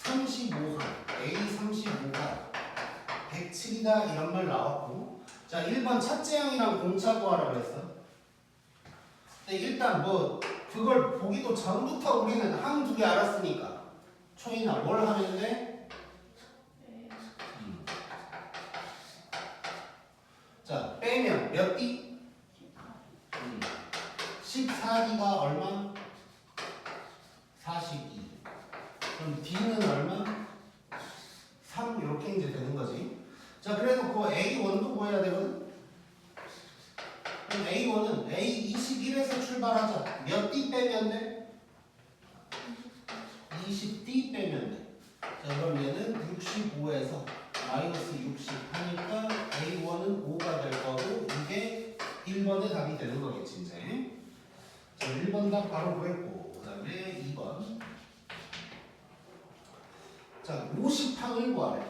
35항 A35가 107이다 이런 말 나왔고. 자, 1번 첫째 항이랑 공차 구하라 그랬어. 근데 일단 뭐 그걸 보기도 전부터 우리는 항 2개 알았으니까 초이나 뭘 하면 돼? 해놓고 A1도 구해야 되거든. 그럼 A1은 A21에서 출발하자. 몇 D 빼면 돼? 20D 빼면 돼. 자, 그럼 얘는 65에서 마이너스 60 하니까 A1은 5가 될 거고 이게 1번의 답이 되는 거겠지 이제. 자, 1번 답 바로 구했고 그 다음에 2번. 자, 50항을 구하래.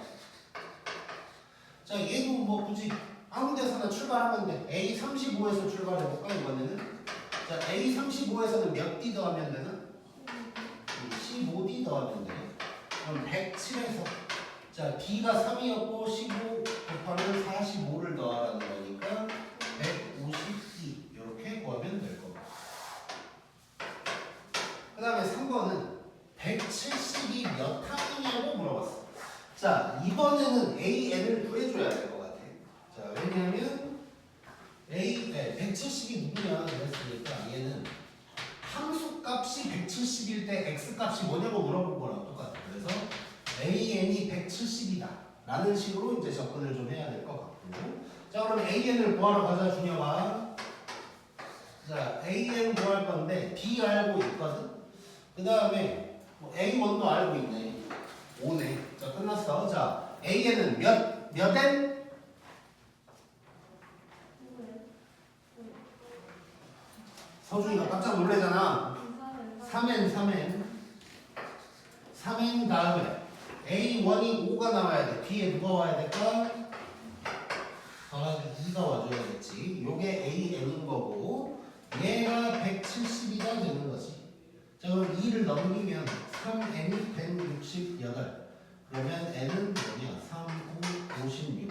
자, 얘도 뭐 굳이 아무 데서나 출발하면 돼. A35에서 출발해볼까 이번에는? 자, A35에서는 몇 D 더하면 되나? 15D 더하면 돼. 그럼 107에서 자, D가 3이었고 15 곱하면 45를 더하라는 거니까 150D 이렇게 구하면 될 거고. 그 다음에 3번은 170이 몇 항이냐고 물어봤어. 자, 이번에는 AN을 구해줘야 될 것 같아. 자, 왜냐하면 170이 누구냐 그랬으니까 얘는 함수 값이 170일 때 x 값이 뭐냐고 물어본 거랑 똑같아. 그래서 AN이 170이다 라는 식으로 이제 접근을 좀 해야 될 것 같고. 자, 그럼 AN을 구하러 가자 준혁아. 자, AN 구할 건데 B 알고 있거든. 그 다음에 A1도 알고 있네. 5네. 자, 끝났어. 자, AN은 몇 N? 서준이가 깜짝 놀래잖아. 3N 다음에 A1이 5가 나와야 돼. 뒤에 누가 와야 될까? 더하기 2가 와줘야겠지. 요게 AN인 거고 얘가 170이가 되는 거지. 자, 그럼 2를 넘기면 3N이 168. 그러면 N은 뭐냐? 3, 9, 56.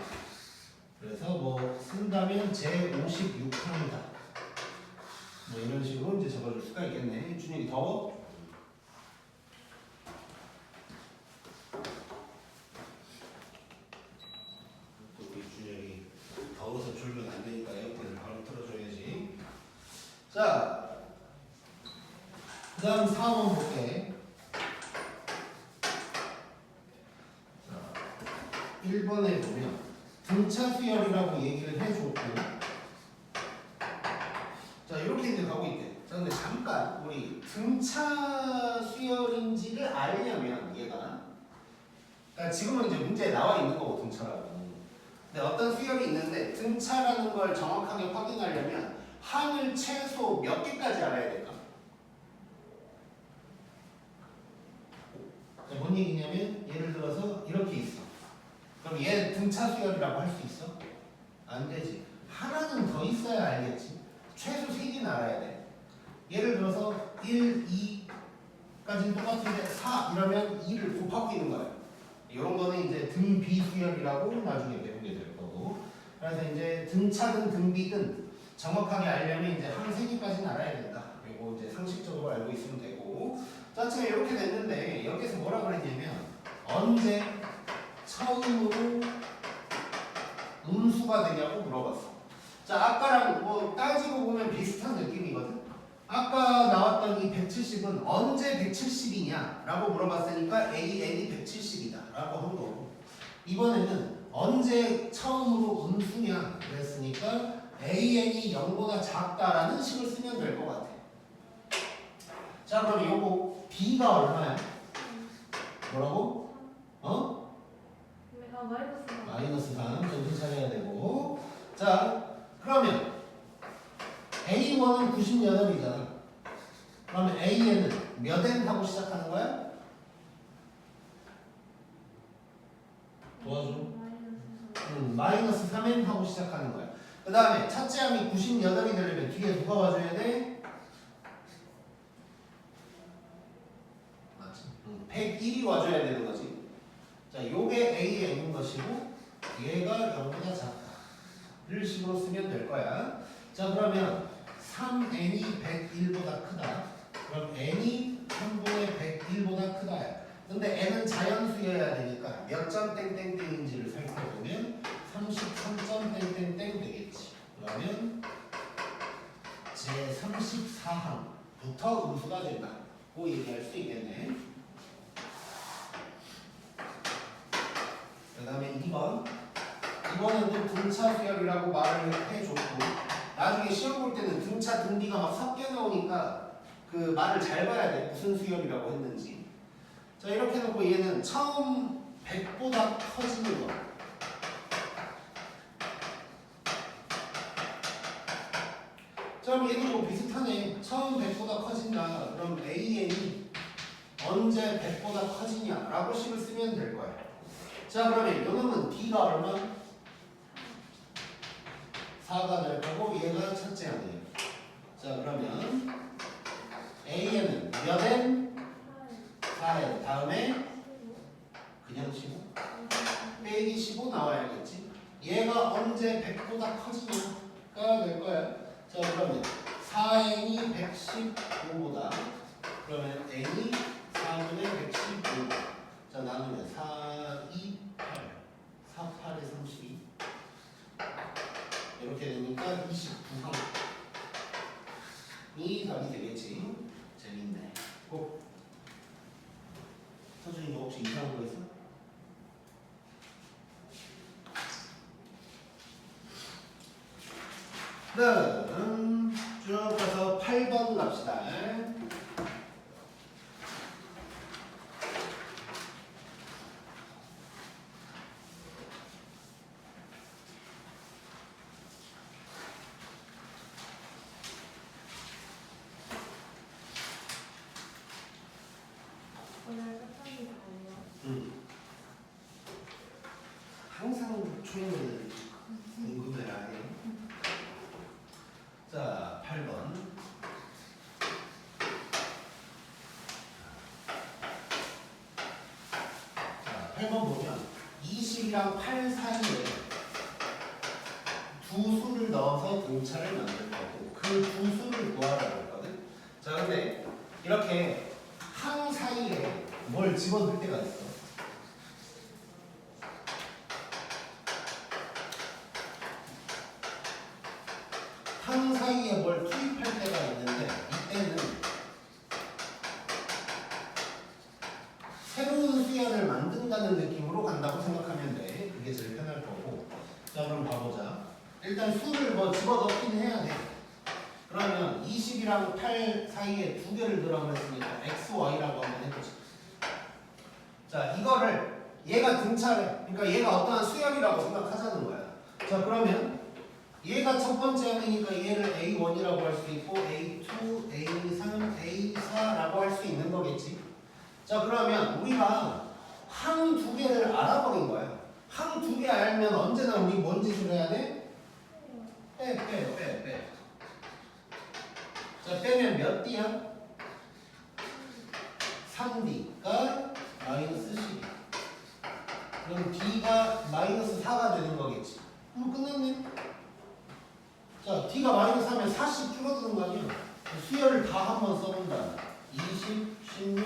그래서 뭐 쓴다면 제56항이다. 뭐 이런 식으로 이제 적어줄 수가 있겠네. 준혁이 더워? 또 우리 준혁이 더워서 졸면 안 되니까 에어컨을 바로 틀어줘야지. 자, 그 다음 4번 볼게. 자, 1번에 보면 등차 수열이라고 얘기를 해줬고 자, 이렇게 이제 가고 있대. 자, 근데 잠깐 우리 등차 수열인지를 알려면 얘가 그러니까 지금은 이제 문제에 나와 있는 거고 등차라고. 근데 어떤 수열이 있는데 등차라는 걸 정확하게 확인하려면 항을 최소 몇 개까지 알아야 될까? 자, 뭔 얘기냐면 예를 들어서 이렇게 있어. 그럼 얘 등차 수열이라고 할 수 있어? 안 되지. 하나는 더 있어야 알겠지. 최소 3개는 알아야 돼. 예를 들어서 1, 2까지는 똑같은데 4 이러면 2를 곱하고 있는 거야. 이런 거는 이제 등비수열이라고 나중에 배우게 될 거고. 그래서 이제 등차든 등비든 정확하게 알려면 이제 한 3개까지는 알아야 된다. 그리고 이제 상식적으로 알고 있으면 되고. 자, 지금 이렇게 됐는데 여기서 뭐라 그랬냐면 언제 처음으로 음수가 되냐고 물어봤어. 자, 아까랑 뭐 따지고 보면 비슷한 느낌이거든. 아까 나왔던 이 170은 언제 170이냐 라고 물어봤으니까 AN이 170이다 라고 한 거고, 이번에는 언제 처음으로 음수냐 그랬으니까 AN이 0보다 작다라는 식을 쓰면 될 것 같아. 자, 그럼 요거 B가 얼마야? 뭐라고? 어? 마이너스 3 정신 차려야 되고. 자, 그러면 A1은 98이잖아. 그러면 AN은 몇 N 하고 시작하는 거야? 도와줘. 마이너스 3N 하고 시작하는 거야. 그 다음에 첫째 항이 98이 되려면 뒤에 누가 와줘야 돼? 맞지? 101이 와줘야 되는 거지. 자, 요게 AN인 것이고 얘가 0보다 작다를 식으로 쓰면 될 거야. 자, 그러면 3n이 101보다 크다. 그럼 n이 3분의 101보다 크다. 근데 n은 자연수여야 되니까 몇 점 땡땡땡인지를 살펴보면 33점 땡땡땡 되겠지. 그러면 제34항부터 음수가 된다고 얘기할 수 있겠네. 그 다음에 2번. 이번에는 등차 수열이라고 말을 해줬고 나중에 시험 볼 때는 등차 등비가 막 섞여 나오니까 그 말을 잘 봐야 돼. 무슨 수열이라고 했는지. 자 이렇게 해놓고 얘는 처음 100보다 커지는 거. 자 그럼 얘도 뭐 비슷하네. 처음 100보다 커진다. 그럼 AN이 언제 100보다 커지냐 라고 식을 쓰면 될 거야. 자 그러면 요놈은 B가 얼마? 4가 될 거고 얘가 첫째 항이에요. 자 그러면 AN은 몇 N? 4N 다음에 그냥 15? 빼기 15 나와야겠지. 얘가 언제 100보다 커지냐가 될 거야. 자 그러면 4N이 115보다 그러면 N이 4분의 115 자 나누면 4, 2, 8 4, 8에 32 이렇게 되니까 29항이 답이 되겠지. 재밌네. 꼭 서준이 너 혹시 이상한 거 있어? 다음 쭉 가서 8번 갑시다.
오늘 끝까지 다요.
항상 초행을 궁금해라 해. 자, 8번. 자, 8번 보면 20이랑 8 사이에 두 수를 넣어서 등차를 만들 거고 그 두 수를 구하라고 했거든. 자, 근데 이렇게 항 사이에 뭘 집어넣을 때가 있어. 항 사이에 뭘 투입할 때가 있는데 이때는 새로운 수열을 만든다는 느낌으로 간다고 생각하면 돼. 그게 제일 편할 거고. 자 그럼 봐보자. 일단 수를 뭐 집어넣긴 해야 돼. 그러면 20이랑 8 사이에 두 개를 넣으라고 했으니까 x, y라고 한번 해보자. 자 이거를 얘가 등차래. 그러니까 얘가 어떠한 수열이라고 생각하자는 거야. 자 그러면 얘가 첫 번째 항이니까 얘를 A1이라고 할 수 있고 A2, A3, A4라고 할 수 있는 거겠지. 자 그러면 우리가 항 두 개를 알아버린 거야. 항 두 개 알면 언제나 우리 뭔 짓을 해야 돼? 빼. 자 빼면 몇 D야? 3D가 마이너스 12. 그럼 D가 마이너스 4가 되는 거겠지. 끝났네. 자, D가 마이너스 하면 40 줄어드는 거 아니야? 수열을 다 한번 써본다. 20, 16,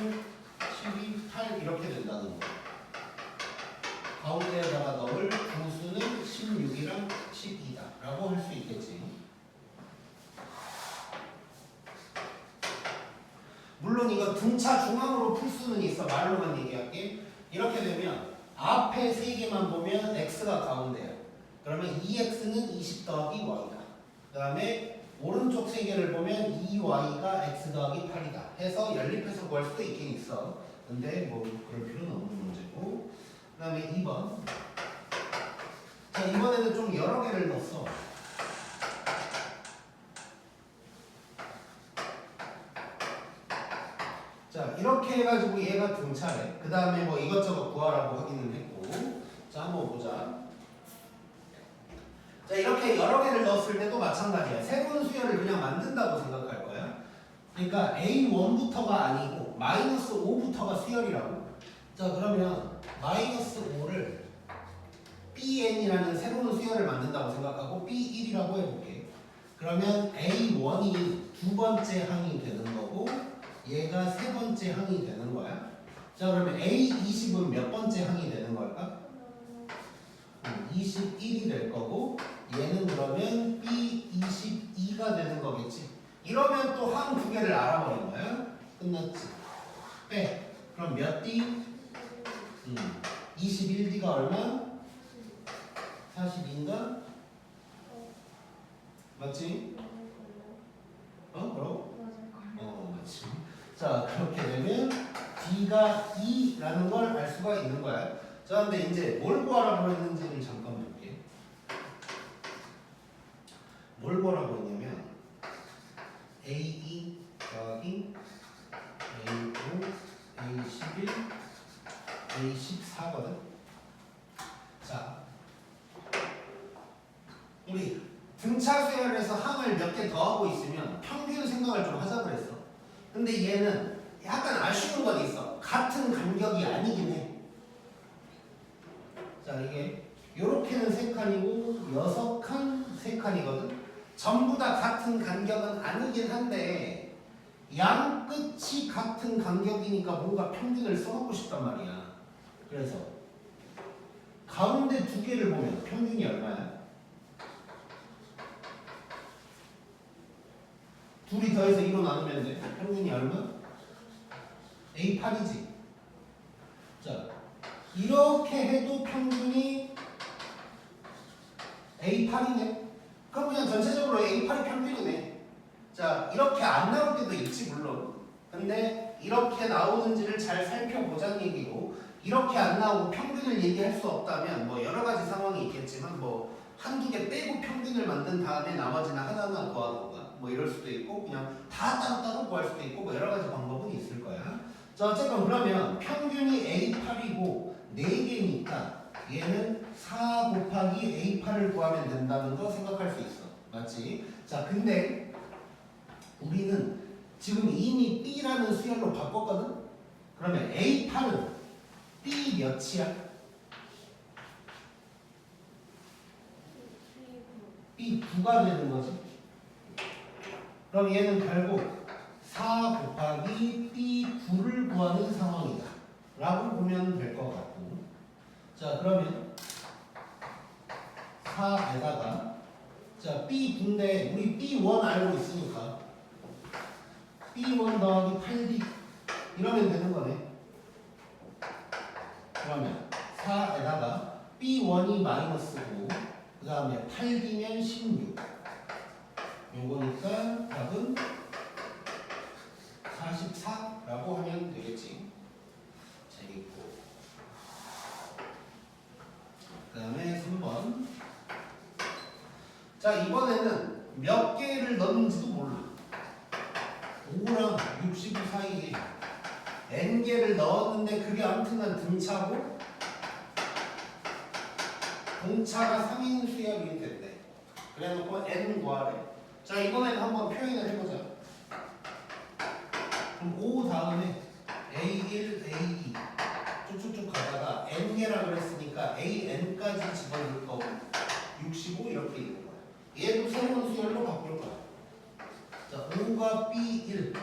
12, 8 이렇게 된다는 거. 가운데에다가 넣을 구수는 16이랑 12다 라고 할 수 있겠지. 물론 이거 등차 중앙으로 풀 수는 있어. 말로만 얘기할게. 이렇게 되면 앞에 세 개만 보면 x가 가운데야. 그러면 2x는 20 더하기 y다. 그 다음에 오른쪽 세 개를 보면 2y가 x 더하기 8이다 해서 연립해서 구할 수도 있긴 있어. 근데 뭐 그럴 필요는 없는 문제고. 그 다음에 2번. 자 이번에는 좀 여러 개를 넣었어. 자 이렇게 해가지고 얘가 등차래. 그 다음에 뭐 이것저것 구하라고 하기는 했고. 자 한번 보자. 자 이렇게 여러 개를 넣었을 때도 마찬가지야. 새로운 수열을 그냥 만든다고 생각할 거야. 그러니까 A1부터가 아니고 마이너스 5부터가 수열이라고. 자 그러면 마이너스 5를 BN이라는 새로운 수열을 만든다고 생각하고 B1이라고 해볼게. 그러면 A1이 두 번째 항이 되는 거고 얘가 세 번째 항이 되는 거야. 자 그러면 A20은 몇 번째 항이 되는 걸까? 21이 될 거고 얘는 그러면 B22가 되는 거겠지. 이러면 또 항 두 개를 알아버린 거야. 끝났지. 빼. 그럼 몇 D? 21D가 얼마? 42인가? 맞지? 뭐라고? 맞지. 자, 그렇게 되면 D가 2라는 걸 알 수가 있는 거야. 자, 근데 이제 뭘 구하라고 했는지를 잠깐 볼게. 뭘 구하라고 했냐면 A2 더하기 A5, A11, A14거든. 자, 우리 등차 수열에서 항을 몇 개 더하고 있으면 평균 생각을 좀 하자 그랬어. 근데 얘는 약간 아쉬운 건 있어. 같은 간격이 아니긴 해. 자, 이게 요렇게는 3칸이고 6칸 3칸이거든. 전부 다 같은 간격은 아니긴 한데 양 끝이 같은 간격이니까 뭔가 평균을 써놓고 싶단 말이야. 그래서 가운데 두 개를 보면 평균이 얼마야? 둘이 더해서 2로 나누면 돼. 평균이 얼마? A8이지. 자, 이렇게 해도 평균이 A8이네. 그럼 그냥 전체적으로 A8이 평균이네. 자, 이렇게 안 나올 때도 있지 물론. 근데 이렇게 나오는지를 잘 살펴보자는 얘기고, 이렇게 안 나오고 평균을 얘기할 수 없다면 뭐 여러 가지 상황이 있겠지만 뭐 한두 개 빼고 평균을 만든 다음에 나머지는 하나하나 구하던가 뭐 이럴 수도 있고, 그냥 다 따로따로 구할 수도 있고 뭐 여러 가지 방법은 있을 거야. 자, 어쨌건 그러면 평균이 A8이고 4개니까 얘는 4 곱하기 A8을 구하면 된다는 거 생각할 수 있어. 맞지? 자, 근데 우리는 지금 이미 B라는 수열로 바꿨거든? 그러면 A8은 B 몇이야? B9가 되는 거지. 그럼 얘는 결국 4 곱하기 B9를 구하는 상황이다 라고 보면 될 것 같고, 자 그러면 4에다가 자 B9인데 우리 B1 알고 있으니까 B1 더하기 8B 이러면 되는 거네. 그러면 4에다가 B1이 마이너스고 그 다음에 8B면 16 요거니까 답은 44라고 하면 되겠지. 재밌고. 그 다음에 3번. 자, 이번에는 몇 개를 넣는지도 몰라. 5랑 65 사이에 n개를 넣었는데 그게 아무튼간 등차고 공차가 3인 수열이 됐대. 그래놓고 n 구하래. 자, 이번에는 한번 표현을 해보자. 그럼 5 다음에 A1, A2 쭉쭉쭉 가다가 n개라 그랬으니까 AN까지 집어넣을 거고 65 이렇게 있는 거야. 얘도 새로운 수열로 바꿀 거야. 자, 5가 B1,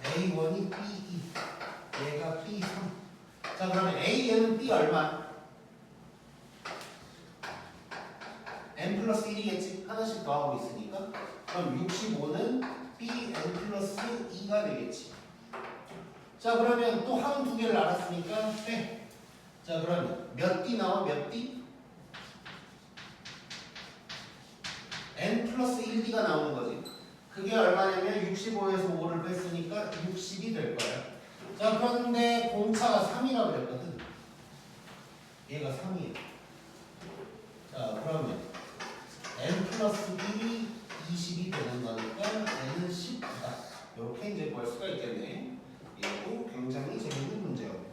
A1이 B2, 얘가 B3. 자, 그러면 AN은 B 얼마? n 플러스 1이겠지? 하나씩 더하고 있으니까. 그럼 65는 BN 플러스 2가 되겠지. 자, 그러면 또 한 두 개를 알았으니까 빼. 자, 그러면 몇 D 나와? 몇 D? n 플러스 1D가 나오는 거지. 그게 얼마냐면 65에서 5를 뺐으니까 60이 될 거야. 자, 그런데 공차가 3이라고 그랬거든. 얘가 3이야. 자, 그러면 n 플러스 1이 20이 되는 거니까 n은 10이다. 이렇게 이제 볼 수가 있겠네. 이것도 굉장히 재밌는 문제였고.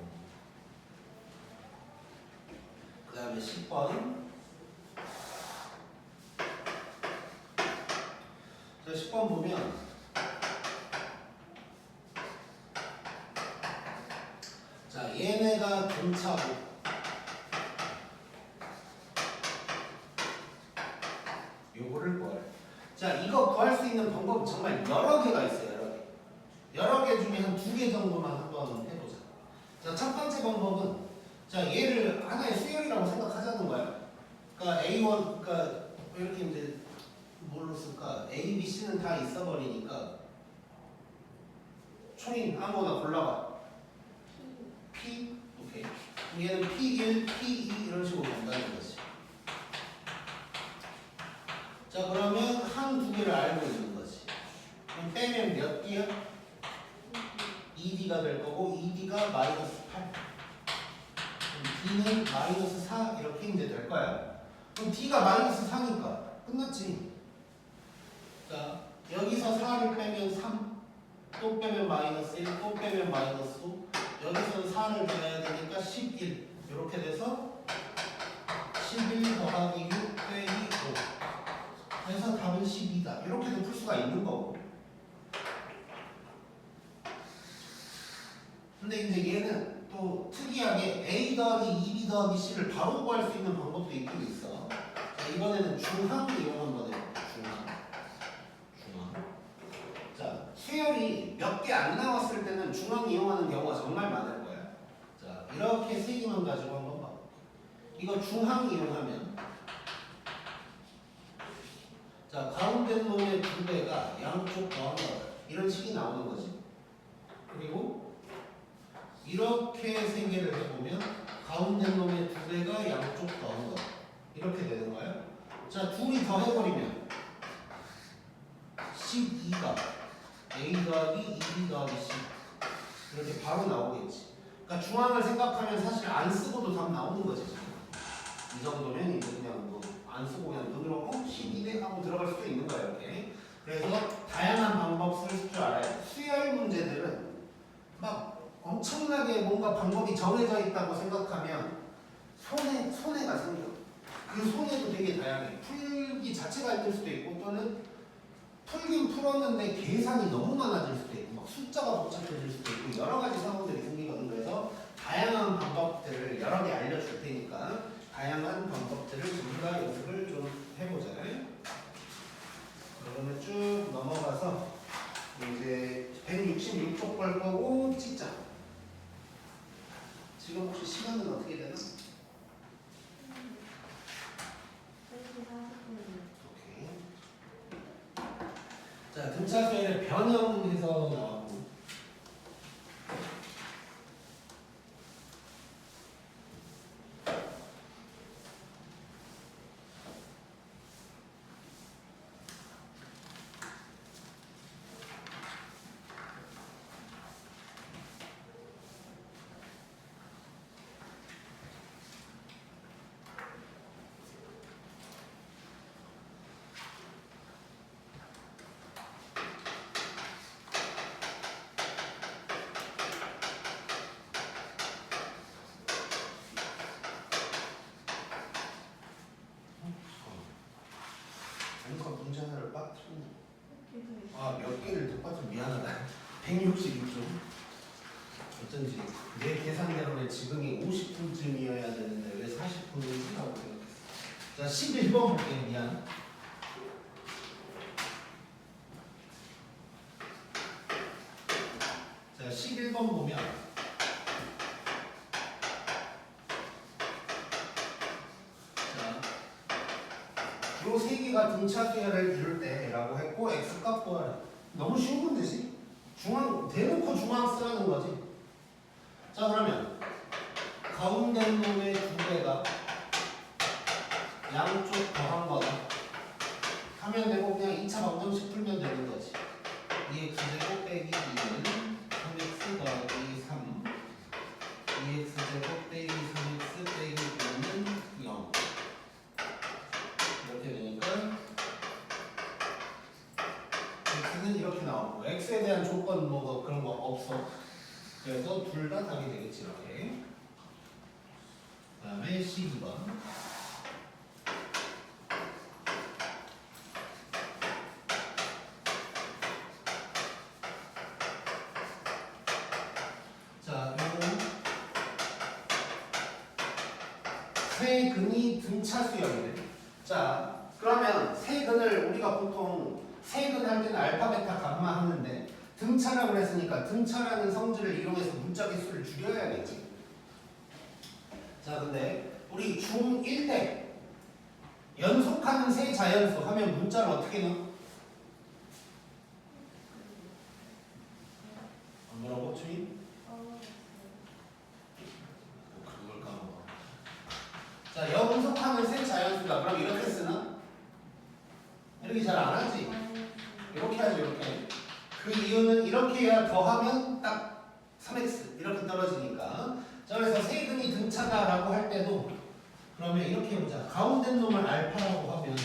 그 다음에 10번. 자, 10번 보면 자, 얘네가 등차고 요거를 구할. 자, 이거 구할 수 있는 방법은 정말 여러 개가 있어요. 여러 개. 여러 개 중에 한 2개 정도만 한번 해보자. 자, 첫 번째 방법은 자, 얘를 하나의 수열이라고 생각하자는 거야. 그러니까 A1, 그러니까 이렇게 이제 뭘로 쓸까? A, B, C는 다 있어버리니까 총인 아무거나 골라봐. P, 오케이. 얘는 P1, P2 이런 식으로 간다는 거지. 4 이렇게 이제 될 거야. 그럼 D가 마이너스 4니까 끝났지. 자, 여기서 4를 빼면 3, 또 빼면 마이너스 1, 또 빼면 마이너스 5, 여기서는 4를 빼야 되니까 11 이렇게 돼서 11 더하기 6 빼기 5 그래서 답은 12다. 이렇게도 풀 수가 있는 거고. 근데 이제 얘는 또 특이하게 A 더하기 2B 더하기 C를 바로 구할 수 있는 방법도 있긴 있어. 자, 이번에는 중항을 이용 한번 해볼게요. 중항. 자, 수열이 몇 개 안 나왔을 때는 중항 이용하는 경우가 정말 많을 거야. 자, 이렇게 세 개만 가지고 한번 봐. 이거 중항 이용하면 자, 가운데 놈의 두 배가 양쪽 더한 거 이런 식이 나오는 거지. 그리고 이렇게 세 개를 해보면 가운데 놈의 두 배가 양쪽 더한 거 이렇게 되는 거예요. 자, 둘이 더 해버리면 12가 A 더하기 2B 더하기 C 이렇게 바로 나오겠지. 그러니까 중앙을 생각하면 사실 안 쓰고도 답 나오는 거지. 이 정도면 이제 그냥 뭐 안 쓰고 그냥 눈으로 12대 하고 들어갈 수도 있는 거야 이렇게. 그래서 다양한 방법 쓸 줄 알아야 돼. 수열 문제들은 막 엄청나게 뭔가 방법이 정해져 있다고 생각하면 손해가 생겨. 그 손해도 되게 다양해. 풀기 자체가 힘들 수도 있고 또는 풀긴 풀었는데 계산이 너무 많아질 수도 있고 막 숫자가 복잡해질 수도 있고 여러 가지 상황들이 생기거든. 그래서 다양한 방법들을 여러 개 알려줄 테니까 다양한 방법들을 우리가 연습을 좀 해보자. 그러면 쭉 넘어가서 이제 166쪽 걸 거고 찍자. 지금 혹시 시간은 어떻게 되나? 오케이. 자, 등차 수열의 변형해서 나왔고. 문제 하나를 빠뜨렸네. 아, 몇 개를 더 빠뜨려 미안하다. 166점. 어쩐지 내 계산대로는 지금이 50분쯤이어야 되는데 왜 40분인지 하고 생각했어. 자, 11번 볼게요. 미안. 자, 11번 보면 요 세 개가 등차 수열을 이룰 때라고 했고 x값 구하라. 너무 쉬운 문제지. 중앙 대놓고 중앙 쓰라는 거지. 자, 그러면 가운데 놈의 두 배가 양쪽 더한 거다 하면 되고 그냥 2차 방정식 풀면 되는 거지. 2x제곱 빼기 2는 3x 더하기 3 2x제곱 빼기 3x 빼기 2는 0 이렇게 되니까 x는 이렇게 나오고 x에 대한 조건 뭐 그런 거 없어. 그래서 둘 다 답이 되겠지. 이렇게. 그 다음에 12번. 자, 요거 세근이 등차 수열이래. 자, 그러면 세근을 우리가 보통 세근 할 때는 알파, 베타, 감마 하는데 등차라고 했으니까 등차라는 성질을 이용해서 문자 개수를 줄여야겠지. 자, 근데 우리 중1 때 연속하는 세 자연수 하면 문자를 어떻게 넣어? 뭐라고 주인? 그걸 까먹어. 자, 연속하는 세 자연수다. 그럼 이렇게 쓰나? 이렇게 잘 안 하지? 이렇게 하지, 이렇게. 그 이유는 이렇게 해야 더하면 딱 3x 이렇게 떨어지니까. 자, 그래서 세근이 등차다라고 할 때도 그러면 이렇게 해보자. 가운데 놈을 알파라고 하면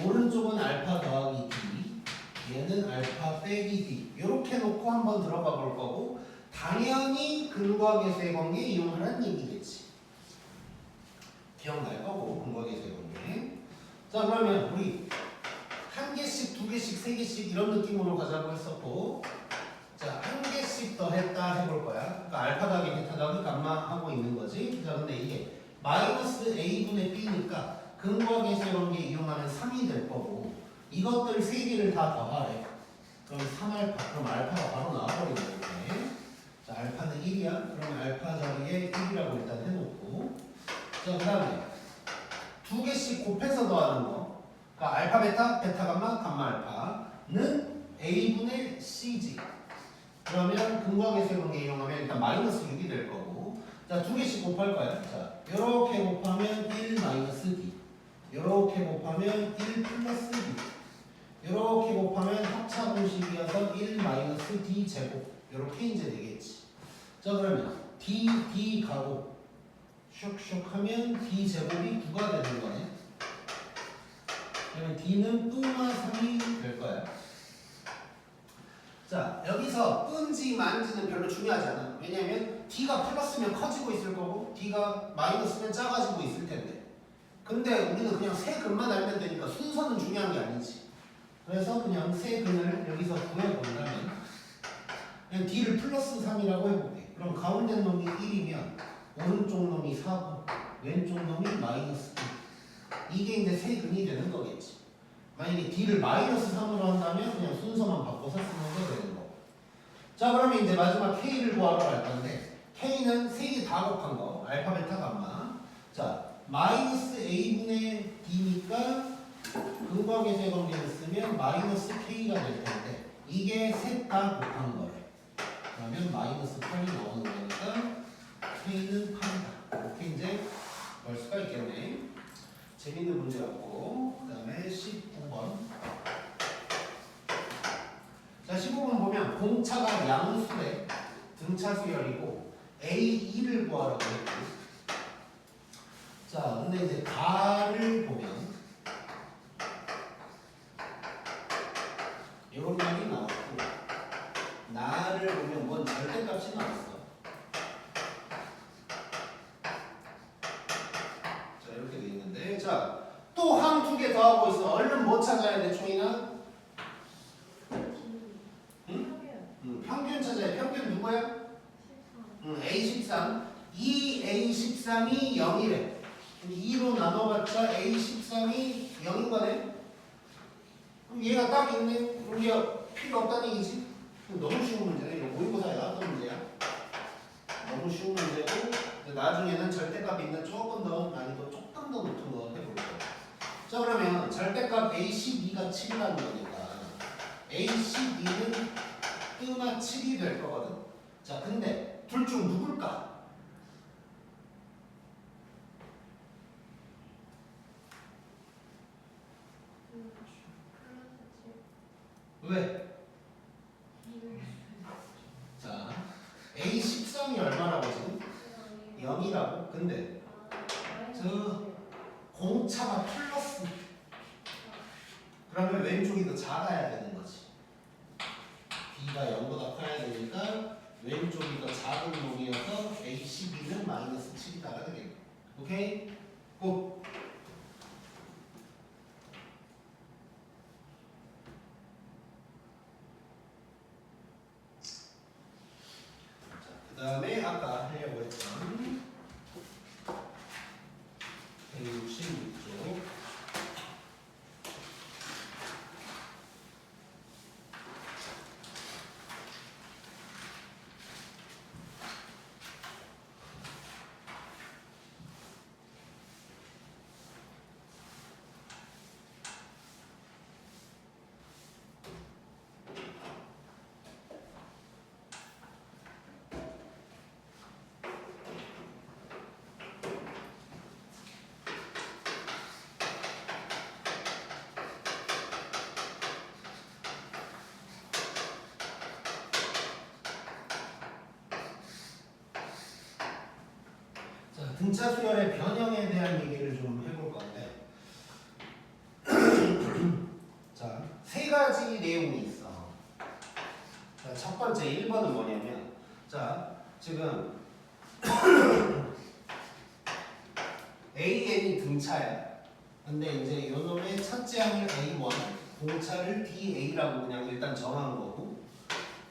오른쪽은 알파 더하기 D, 얘는 알파 빼기 D. 이렇게 놓고 한번 들어가 볼 거고 당연히 근거계수의 관계 이용하라는 얘기겠지. 기억날 거고 근거계수의 관계. 자 그러면 우리 한 개씩, 두 개씩, 세 개씩 이런 느낌으로 가자고 했었고 자 한 개씩 더 했다 해볼 거야. 그러니까 알파 더하기 베타 더하기 감마 하고 있는 거지. 자 근데 이게 마이너스 a분의 b니까 근거계수의 관계 이용하면 3이 될 거고 이것들 세 개를 다 더하래. 그럼 3알파, 그럼 알파가 바로 나와버리는 거네. 자 알파는 1이야. 그러면 알파 자리에 1이라고 일단 해놓고 자 그 다음에 두 개씩 곱해서 더하는 거. 그러니까 알파 베타, 베타 감마, 감마 알파는 a분의 c지. 그러면 근거계수의 관계 이용하면 일단 마이너스 6이 될 거고 자 두 개씩 곱할 거야. 자 요렇게 곱하면 1 마이너스 d 요렇게 곱하면 1 플러스 d 요렇게 곱하면 합차 공식이어서 1 마이너스 d 제곱 요렇게 이제 되겠지. 자 그러면 d 가고 슉슉 하면 d 제곱이 9가 되는 거네. 그러면 d는 뿌마 3이 될 거야. 자 여기서 끈지 만지는 별로 중요하지 않아. 왜냐면 d가 플러스면 커지고 있을 거고 d가 마이너스면 작아지고 있을 텐데 근데 우리는 그냥 세 근만 알면 되니까 순서는 중요한 게 아니지. 그래서 그냥 세 근을 여기서 구해본다면 그냥 d를 플러스 3이라고 해볼게. 그럼 가운데 놈이 1이면 오른쪽 놈이 4고 왼쪽 놈이 마이너스 2 이게 이제 세 근이 되는 거겠지. 만약에 d를 마이너스 3으로 한다면 그냥 순서만 바꿔서 쓰는 게 되는 거고. 자 그러면 이제 마지막 k를 구하러 갈 건데 k는 세 개 다 곱한 거 알파 베타 감마. 자 마이너스 a분의 d니까 근거계수의 관계를 쓰면 마이너스 k가 될 텐데 이게 셋 다 곱한 거래. 그러면 마이너스 8이 나오는 거니까 k는 8이다. 이렇게 이제 볼 수가 있겠네. 재밌는 문제였고 그 다음에 19번. 자 15번 보면 공차가 양수대 등차 수열이고 A2를 구하라고 했고 자 근데 이제 가를 보면 이런 말이 나왔고 나를 보면 뭔 절대값이 나왔어. 자 이렇게 돼 있는데 자 또 한 두 개 더 하고 있어. 얼른 뭐 찾아야 돼 총이나? 응? 평균 찾아야 돼. 평균 누구야? A13. 이 A13이 0이래. 2로 나눠봤자 A13이 0인 거네. 그럼 얘가 딱 있네. 우리가 필요 없다는 얘기지. 너무 쉬운 문제네. 이거 모의고사에 나왔던 문제야. 너무 쉬운 문제고 나중에는 절대값 있는 조금 더 난이도 조금 더 높은 거 해볼 거야. 자 그러면 절대값 A12가 7이라는 거니까 A12는 뜨마 7이 될 거거든. 자 근데 둘 중 누굴까? 왜? 자 A13이 얼마라고 지금? 0이라고? 근데 저 공차가 플러스 그러면 왼쪽이 더 작아야 되는 거지. B가 0보다 커야 되니까 왼쪽이 더 작은 놈이어서 A12는 마이너스 7이다가 되겠네. 오케이? 고! 그 다음에 아까 하려고 했던 166쪽 등차 수열의 변형에 대한 얘기를 내용이 있어. 자, 첫 번째 1번은 뭐냐면 자 지금 AN이 등차야. 근데 이제 요놈의 첫째 항을 A1, 공차를 DA라고 그냥 일단 정한 거고,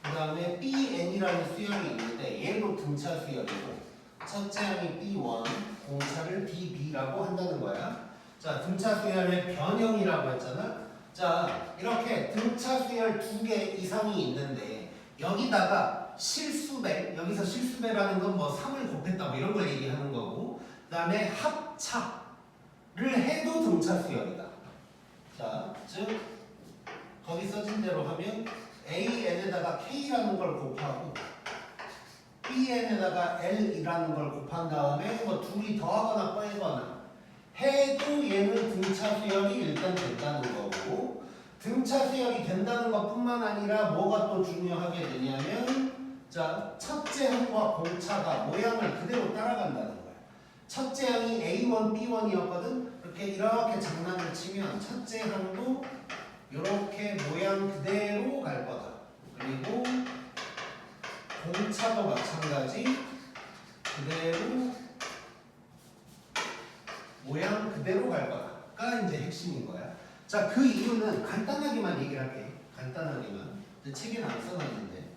그 다음에 BN이라는 수열이 있는데 얘도 등차 수열이고, 첫째 항이 B1, 공차를 DB라고 한다는 거야. 자, 등차 수열의 변형이라고 했잖아. 자, 이렇게 등차 수열 2개 이상이 있는데 여기다가 실수배, 여기서 실수배라는 건 뭐 3을 곱했다 뭐 이런 걸 얘기하는 거고, 그 다음에 합차를 해도 등차 수열이다. 자, 즉 거기 써진 대로 하면 AN에다가 K라는 걸 곱하고 BN에다가 L이라는 걸 곱한 다음에 뭐 둘이 더하거나 빼거나 해도 얘는 등차 수열이 일단 된다는 거고, 등차 수열이 된다는 것뿐만 아니라 뭐가 또 중요하게 되냐면 자, 첫째 항과 공차가 모양을 그대로 따라간다는 거야. 첫째 항이 A1, B1이었거든. 이렇게 장난을 치면 첫째 항도 이렇게 모양 그대로 갈 거다. 그리고 공차도 마찬가지 그대로 모양 그대로 갈 거다가 이제 핵심인 거야. 자, 그 이유는 간단하게만 얘기를 할게. 간단하게만. 책에는 안 써놨는데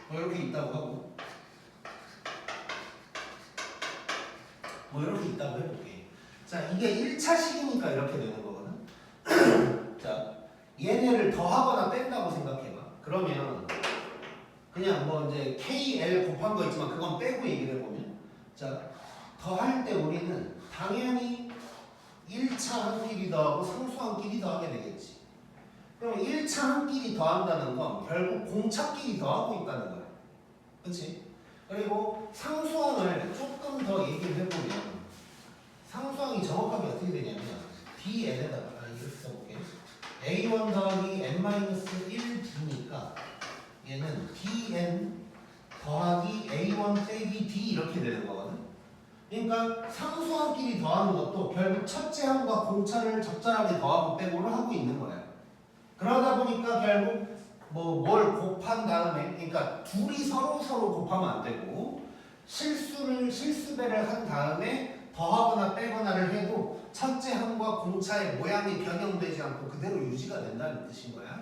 뭐 이렇게 있다고 하고 뭐 이렇게 있다고 해볼게. 자, 이게 1차식이니까 이렇게 되는 거거든. 자, 얘네를 더하거나 뺀다고 생각해봐. 그러면 그냥 뭐 이제 KL 곱한 거 있지만 그건 빼고 얘기를 해보면 자, 더할 때 우리는 당연히 1차 한끼리 더하고 상수 한끼리 더하게 되겠지. 그럼 1차 한끼리 더한다는 건 결국 공차끼리 더하고 있다는 거야. 그렇지? 그리고 상수항을 조금 더 얘기를 해보면 상수항이 정확하게 어떻게 되냐면 BN에다가 이렇게 써볼게. A1 더하기 N-1B니까 얘는 BN 더하기 A1 빼기 D 이렇게 되는 거거든. 그러니까 상수항끼리 더하는 것도 결국 첫째 항과 공차를 적절하게 더하고 빼고를 하고 있는 거야. 그러다 보니까 결국 뭐 뭘 곱한 다음에, 그러니까 둘이 서로 곱하면 안 되고 실수배를 한 다음에 더하거나 빼거나를 해도 첫째 항과 공차의 모양이 변형되지 않고 그대로 유지가 된다는 뜻인 거야.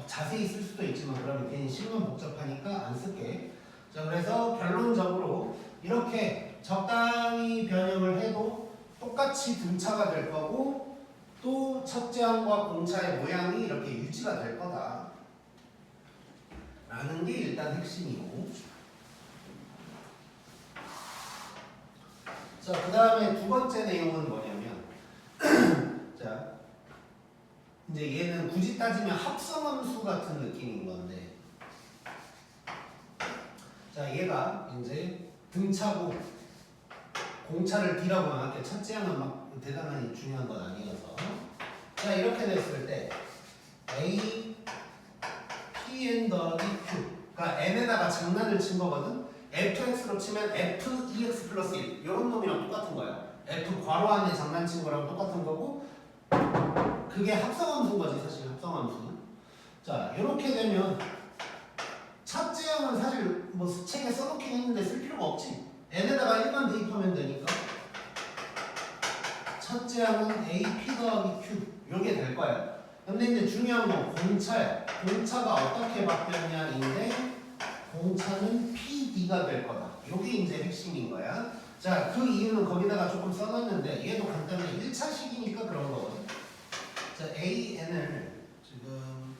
자세히 쓸 수도 있지만 그러면 괜히 실문 복잡하니까 안 쓸게. 자, 그래서 결론적으로 이렇게 적당히 변형을 해도 똑같이 등차가 될 거고 또 첫째 항과 공차의 모양이 이렇게 유지가 될 거다 라는 게 일단 핵심이고, 자, 그 다음에 두 번째 내용은 뭐냐면 자, 이제 얘는 굳이 따지면 합성함수 같은 느낌인 건데, 자, 얘가 이제 등차고 공차를 D라고 할게. 첫째 항은 막 대단히 중요한 건 아니어서. 자, 이렇게 됐을 때 A Pn 더하기 Q, 그러니까 N에다가 장난을 친 거거든. fx로 치면 f2x 플러스 1 이런 놈이랑 똑같은 거야. f 괄호 안에 장난친 거랑 똑같은 거고 그게 합성함수인 거지 사실. 합성함수는 자, 이렇게 되면 첫째 항은 사실 뭐 책에 써놓긴 했는데 쓸 필요가 없지. n에다가 1만 대입하면 되니까 첫째 항은 AP 더하기 Q 요게 될 거야. 근데 이제 중요한 건 공차야. 공차가 어떻게 바뀌었냐인데 공차는 PD가 될 거다. 요게 이제 핵심인 거야. 자, 그 이유는 거기다가 조금 써놨는데 얘도 간단해. 1차식이니까 그런 거거든. 자, AN을 지금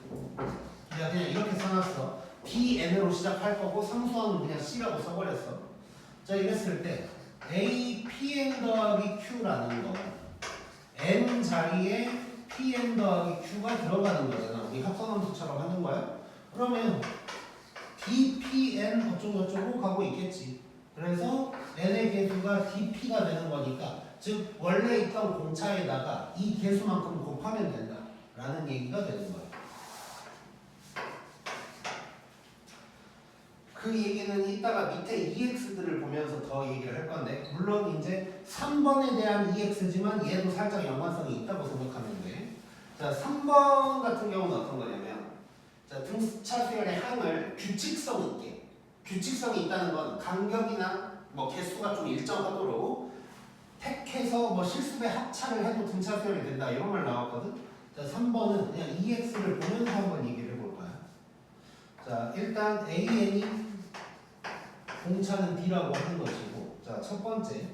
그냥 이렇게 써놨어. BN으로 시작할 거고 상수항은 그냥 C라고 써버렸어. 자, 이랬을 때 APN 더하기 Q라는 거 N 자리에 PN 더하기 Q가 들어가는 거잖아. 우리 합성함수처럼 하는 거야. 그러면 DPN 어쩌고저쩌고 가고 있겠지. 그래서 N의 개수가 DP가 되는 거니까 즉 원래 있던 공차에다가 이 개수만큼 곱하면 된다 라는 얘기가 되는 거야. 그 얘기는 이따가 밑에 EX들을 보면서 더 얘기를 할 건데, 물론 이제 3번에 대한 EX지만 얘도 살짝 연관성이 있다고 생각하면 돼. 자, 3번 같은 경우는 어떤 거냐면, 자, 등차 수열의 항을 규칙성이 있다는 건 간격이나 뭐 개수가 좀 일정하도록 택해서 뭐 실수배 합차를 해도 등차 수열이 된다 이런 말 나왔거든. 자, 3번은 그냥 EX를 보면서 한번 얘기를 해볼 거야. 자, 일단 AN이 공차는 D라고 하는 것이고, 자, 첫 번째.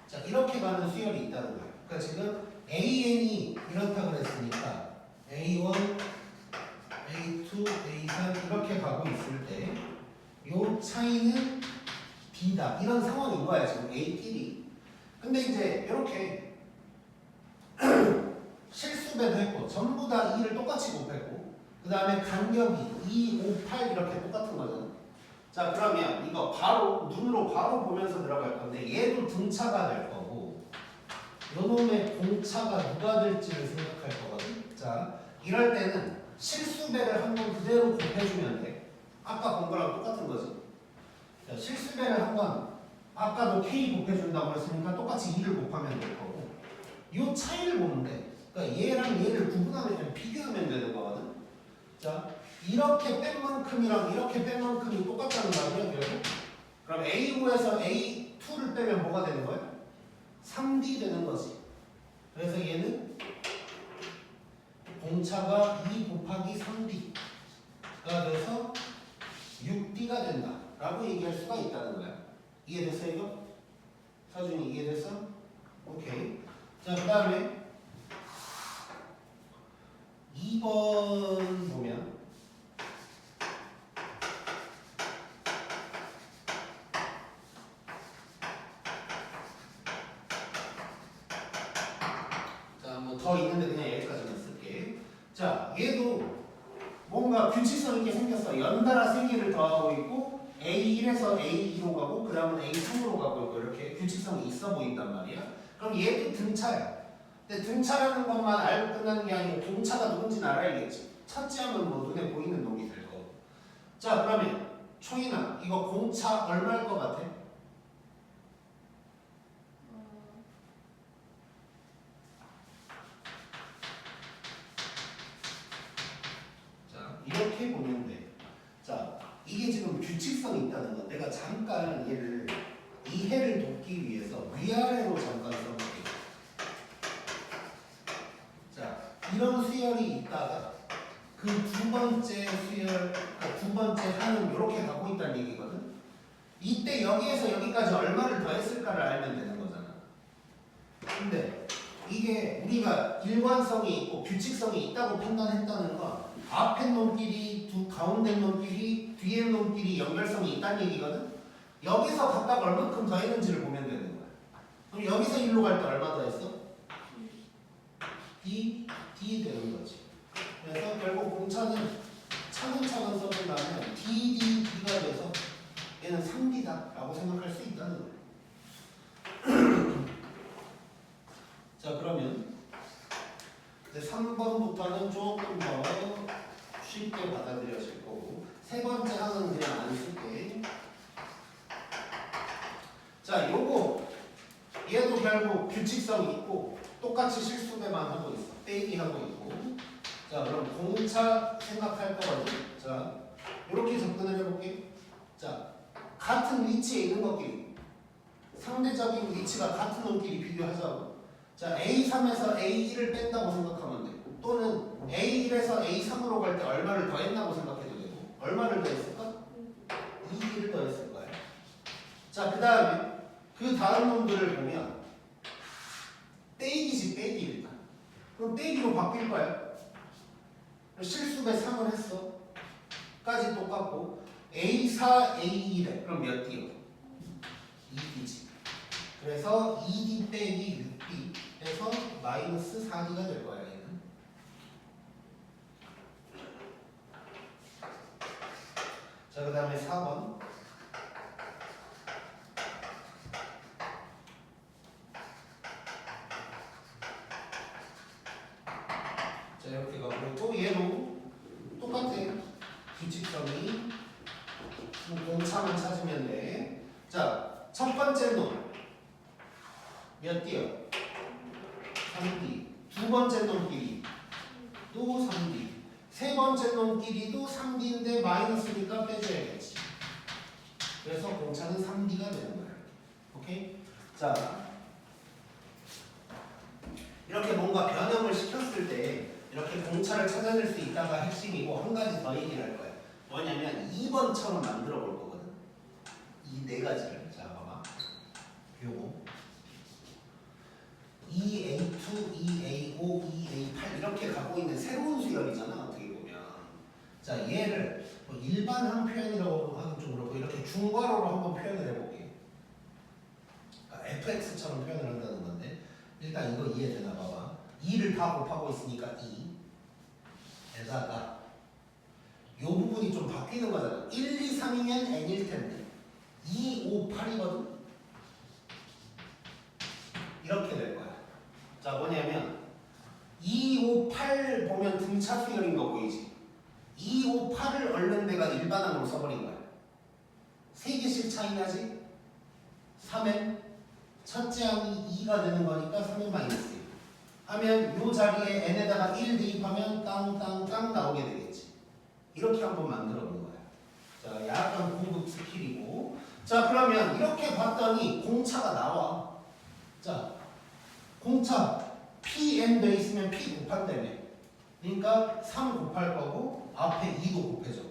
자, 이렇게 가는 수열이 있다는 거야. 그러니까 지금 AN이 이렇다 그랬으니까 A1, A2, A3 이렇게 가고 있을 때 요 차이는 B다. 이런 상황인 거야, 지금 A끼리. 근데 이제 이렇게 실수배도 했고 전부 다 2를 똑같이 곱했고 그 다음에 간격이 2, 5, 8 이렇게 똑같은 거잖아. 자, 그러면 이거 바로 눈으로 바로 보면서 들어갈 건데 얘도 등차가 될 거고 요놈의 공차가 누가 될지를 생각할 거거든. 자, 이럴 때는 실수배를 한번 그대로 곱해주면 돼. 아까 본 거랑 똑같은 거지. 자, 실수배를 한번 아까도 K 곱해준다고 했으니까 똑같이 2를 곱하면 될 거고 요 차이를 보면 돼. 그러니까 얘랑 얘를 구분하면 비교하면 되는 거거든. 자, 이렇게 뺀 만큼이랑 이렇게 뺀 만큼이 똑같다는 말이야, 결국. 그럼 A5에서 A2를 빼면 뭐가 되는 거야? 3D 되는 거지. 그래서 얘는 공차가 2 곱하기 3D가 돼서 6D가 된다 라고 얘기할 수가 있다는 거야. 이해됐어 이거? 서준이 이해됐어? 오케이. 자, 그 다음에 2번 보면 자, 뭐 더 있는데 그냥 여기까지만 쓸게. 자, 얘도 뭔가 규칙성 있게 생겼어. 연달아 세 개를 더하고 있고 A1에서 A2로 가고 그 다음은 A3으로 가고 있고 이렇게 규칙성이 있어 보인단 말이야. 그럼 얘도 등차야. 근데 등차라는 것만 알고 끝나는 게 아니고 공차가 누군지는 알아야겠지. 찾지 않으면 뭐 눈에 보이는 놈이 될 거고. 자, 그러면 초인아 이거 공차 얼마일 것 같아? 자, 이렇게 보면 돼. 자, 이게 지금 규칙성이 있다는 건 내가 잠깐 얘를 이해를 돕기 위해서 위아래로 잠깐 써볼게. 자, 이런 수열이 있다가 그 두 번째 수열, 그러니까 두 번째 항은 이렇게 가고 있다는 얘기거든. 이때 여기에서 여기까지 얼마를 더했을까를 알면 되는 거잖아. 근데 이게 우리가 일관성이 있고 규칙성이 있다고 판단했다는 건 앞에 놈끼리, 가운데 놈끼리, 뒤에 놈끼리 연결성이 있다는 얘기거든. 여기서 각각 얼마큼 더했는지를 보면 되는 거야. 그럼 여기서 1로 갈 때 얼마 더했어? D 되는 거지. 그래서 결국 공차는 차근차근 써본다면 D가 돼서 얘는 3D다 라고 생각할 수 있다는 거야. 자, 그러면 이제 3번부터는 조금 더 쉽게 받아들여질 거고 세 번째 항은 그냥 안 쓸게. 자, 요거 얘도 결국 규칙성이 있고 똑같이 실수배만 하고 있어. 빼기 하고 있고. 자, 그럼 공차 생각할 거거든. 자, 이렇게 접근을 해볼게. 자, 같은 위치에 있는 것끼리 상대적인 위치가 같은 놈끼리 비교하자고. 자, A3에서 A1을 뺀다고 생각하면 돼. 또는 A1에서 A3으로 갈 때 얼마를 더했나고 생각해도 되고. 얼마를 더했을까? 2를 더했을 거야. 자, 그 다음 놈들을 보면 빼기지, 빼기 일단. 그럼 빼기로 바뀔 거야. 실수배 3을 했어. 까지 똑같고 A4, A2래. 그럼 몇 D요? 2D지. 그래서 2D 빼기 6D 해서 마이너스 4D가 될 거야, 얘는. 자, 그 다음에 4번. 자, 이렇게 가고 또 얘도 똑같아. 규칙성이 공차만 찾으면 돼. 자, 첫 번째 몇 D요? 3D. 두 번째 놈끼리 또 3D. 세 번째 놈끼리도 3D인데 마이너스니까 빼줘야겠지. 그래서 공차는 3D가 되는 거야. 오케이? 자, 이렇게 뭔가 변형을 시켰을 때 이렇게 공차를 찾아낼 수 있다가 핵심이고 한 가지 더 얘기를 할 거야. 뭐냐면 2번처럼 만들어 볼 거거든. 이 네 가지를. 자, 봐봐. 요거. 2A2, 2A5, 2A8 이렇게 갖고 있는 새로운 수열이잖아. 어떻게 보면. 자, 얘를 뭐 일반항 표현이라고 하긴 좀 그렇고 이렇게 중괄호로 한번 표현을 해볼게. 그러니까 fx처럼 표현을 한다는 건데 일단 이거 이해되나 봐봐. 2를 다 곱하고 있으니까 2에다가 요 부분이 좀 바뀌는 거잖아. 1, 2, 3이면 n일 텐데 2, 5, 8이거든. 이렇게 될 거야. 자, 뭐냐면 2, 5, 8 보면 등차 수열인 거 보이지? 2, 5, 8을 얼른 내가 일반항으로 써버린 거야. 3개씩 차이 나지? 3엔 첫째 항이 2가 되는 거니까 3엔 마이너스 1 하면 요 자리에 n에다가 1 대입하면 땅땅땅 나오게 되겠지. 이렇게 한번 만들어 보는 거야. 자, 약간 고급 스킬이고. 자, 그러면 이렇게 봤더니 공차가 나와. 자, 공차 pn 돼 있으면 p 곱한다며. 그러니까 3 곱할 거고 앞에 2도 곱해줘.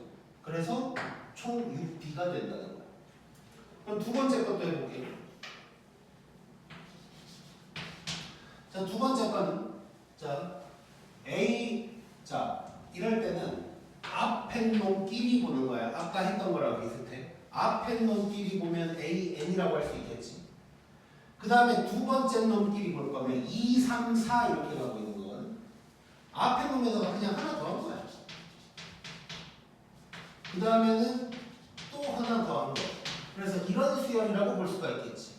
그래서 총 6D가 된다는 거야. 그럼 두 번째 것도 해볼게요. 자, 두 번째 거는 자 A 자 이럴 때는 앞에 놈끼리 보는 거야. 아까 했던 거랑 비슷해. 앞에 놈끼리 보면 AN이라고 할 수 있겠지. 그 다음에 두 번째 놈끼리 볼 거면 2, 3, 4 이렇게 가고 있는 거거든. 앞에 놈에다가 그냥 하나 더 한 거야. 그 다음에는 또 하나 더 한 거야. 그래서 이런 수열이라고 볼 수가 있겠지.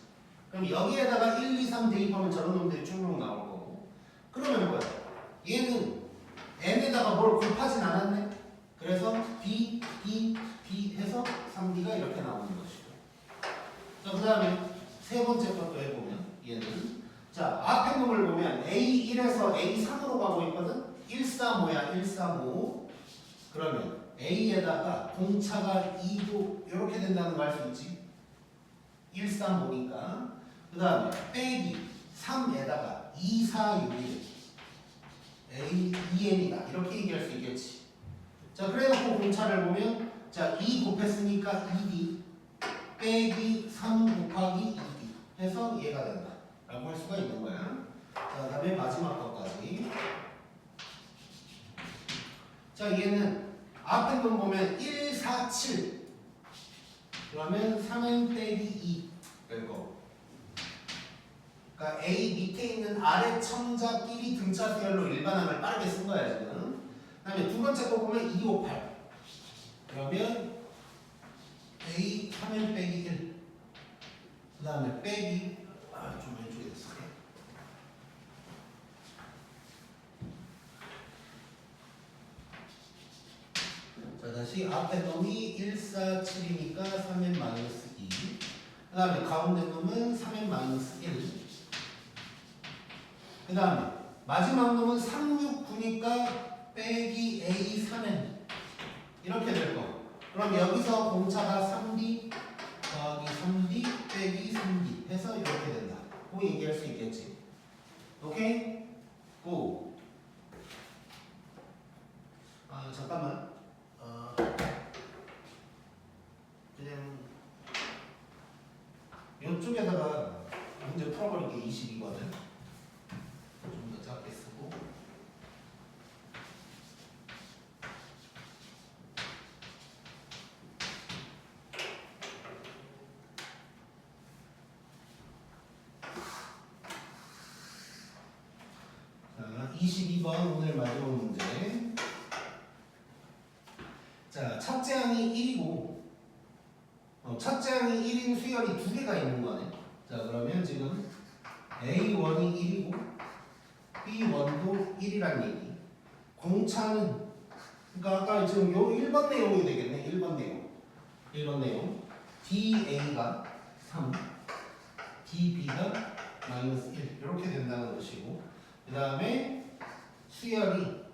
그럼 여기에다가 1, 2, 3 대입하면 저런 놈들이 쭉쭉 나올 거고. 그러면 뭐야? 얘는 n에다가 뭘 곱하진 않았네. 그래서 B, D, D 해서 3D가 이렇게 나오는 것이고. 자, 그 다음에 세 번째 것도 해보면 얘는 자 앞에 놈을 보면 A1에서 A3으로 가고 있거든. 135야 135. 그러면 A에다가 공차가 2도 이렇게 된다는 거 알 수 있지. 135니까. 그 다음에 빼기 3에다가 246이 A, 2N이다 이렇게 얘기할 수 있겠지. 자, 그래놓고 공차를 보면 자 2 곱했으니까 2D 빼기 3 곱하기 2D 해서 얘가 된다 라고 할 수가 있는 거야. 자, 그 다음에 마지막 것까지. 자, 얘는 앞에 건 보면 1, 4, 7 그러면 3N 빼기 2 될 거고. 그러니까 A 밑에 있는 아래 첨자끼리 등차 수열로 일반항을 빠르게 쓴 거야 지금. 그 다음에 두 번째 거 보면 2, 5, 8 그러면 A 3N 빼기 1 그 다음에 빼기 좀 왼쪽에 됐어. 자, 다시 앞에 놈이 1, 4, 7이니까 3N 마이너스 2 그 다음에 가운데 놈은 3N 마이너스 1 그 다음에 마지막 놈은 3, 6, 9니까 빼기 A 3N 이렇게 될 거. 그럼 여기서 공차가 3D 더하기 3D 빼기 3D 해서 이렇게 된다. 고 얘기할 수 있겠지. 오케이? 고. 잠깐만. 그냥 이쪽에다가 문제 풀어버릴게. 22거든. 좀 더 작게 쓰고. 자, 22번 오늘 마지막 문제. 자, 첫째 항이 1이고 첫째 항이 1인 수열이 두 개가 있는 거네. 자, 그러면 지금 A1이 1이고 B1도 1이란 얘기. 공차는 그러니까 아까 지금 요 1번 내용이 되겠네. 1번 내용. 1번 내용. DA가 3, DB가 마이너스 1 이렇게 된다는 것이고 그 다음에 수열이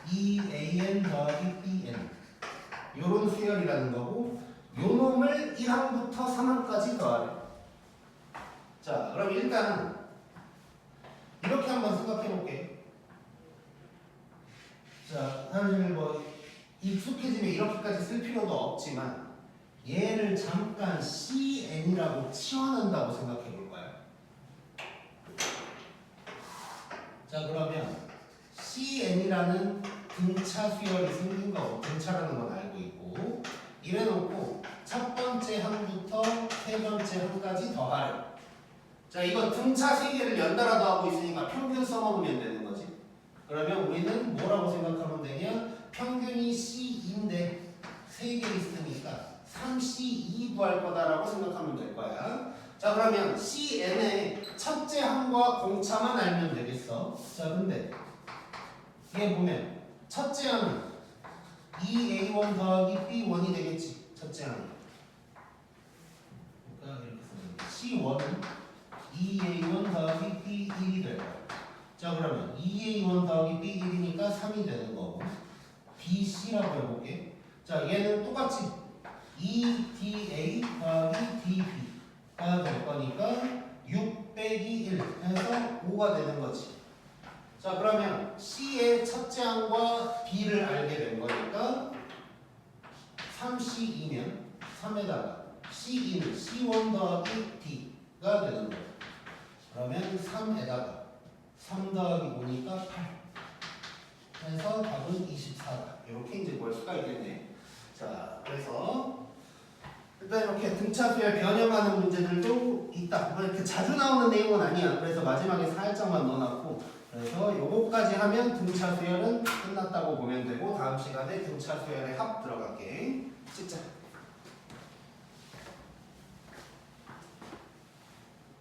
2an 더하기 bn 요런 수열이라는 거고 요 놈을 1항부터 3항까지 더하래. 자 그럼 일단 이렇게 한번 생각해 볼게. 자 사실 뭐 익숙해지면 이렇게까지 쓸 필요도 없지만 얘를 잠깐 CN이라고 치환한다고 생각해 볼 거야. 자 그러면 CN이라는 등차 수열이 생긴 거 등차라는 건 알고 있고 이래놓고 첫 번째 항부터 세 번째 항까지 더하래. 자 이거 등차 세 개를 연달아 더하고 있으니까 평균 써먹으면 되는 거지. 그러면 우리는 뭐라고 생각하면 되냐? 평균이 C인데 3개 있으니까 3C2 구할 거다라고 생각하면 될 거야. 자 그러면 CN의 첫째 항과 공차만 알면 되겠어. 자 근데 얘 보면 첫째 항은 2A1 더하기 B1이 되겠지. 첫째 항이. 그러니까 이렇게 쓰면 C1은 2A1 더하기 B1이 될 거야. 자 그러면 2A1 더하기 B1이니까 3이 되는 거고 BC라고 해볼게. 자 얘는 똑같이 2DA 더하기 DB가 될 거니까 6 빼기 1 해서 5가 되는 거지. 자 그러면 C의 첫째 항과 B를 알게 된 거니까 3C2면 3에다가 C2는 C1 더하기 D가 되는 거야. 그러면 3에다가 3 더하기 5니까 8 해서 답은 24다. 이렇게 이제 볼 수가 있겠네. 자, 그래서 일단 이렇게 등차 수열 변형하는 문제들도 있다. 뭐 이렇게 자주 나오는 내용은 아니야. 그래서 마지막에 살짝만 넣어놨고, 그래서 요거까지 하면 등차 수열은 끝났다고 보면 되고 다음 시간에 등차 수열의 합 들어갈게.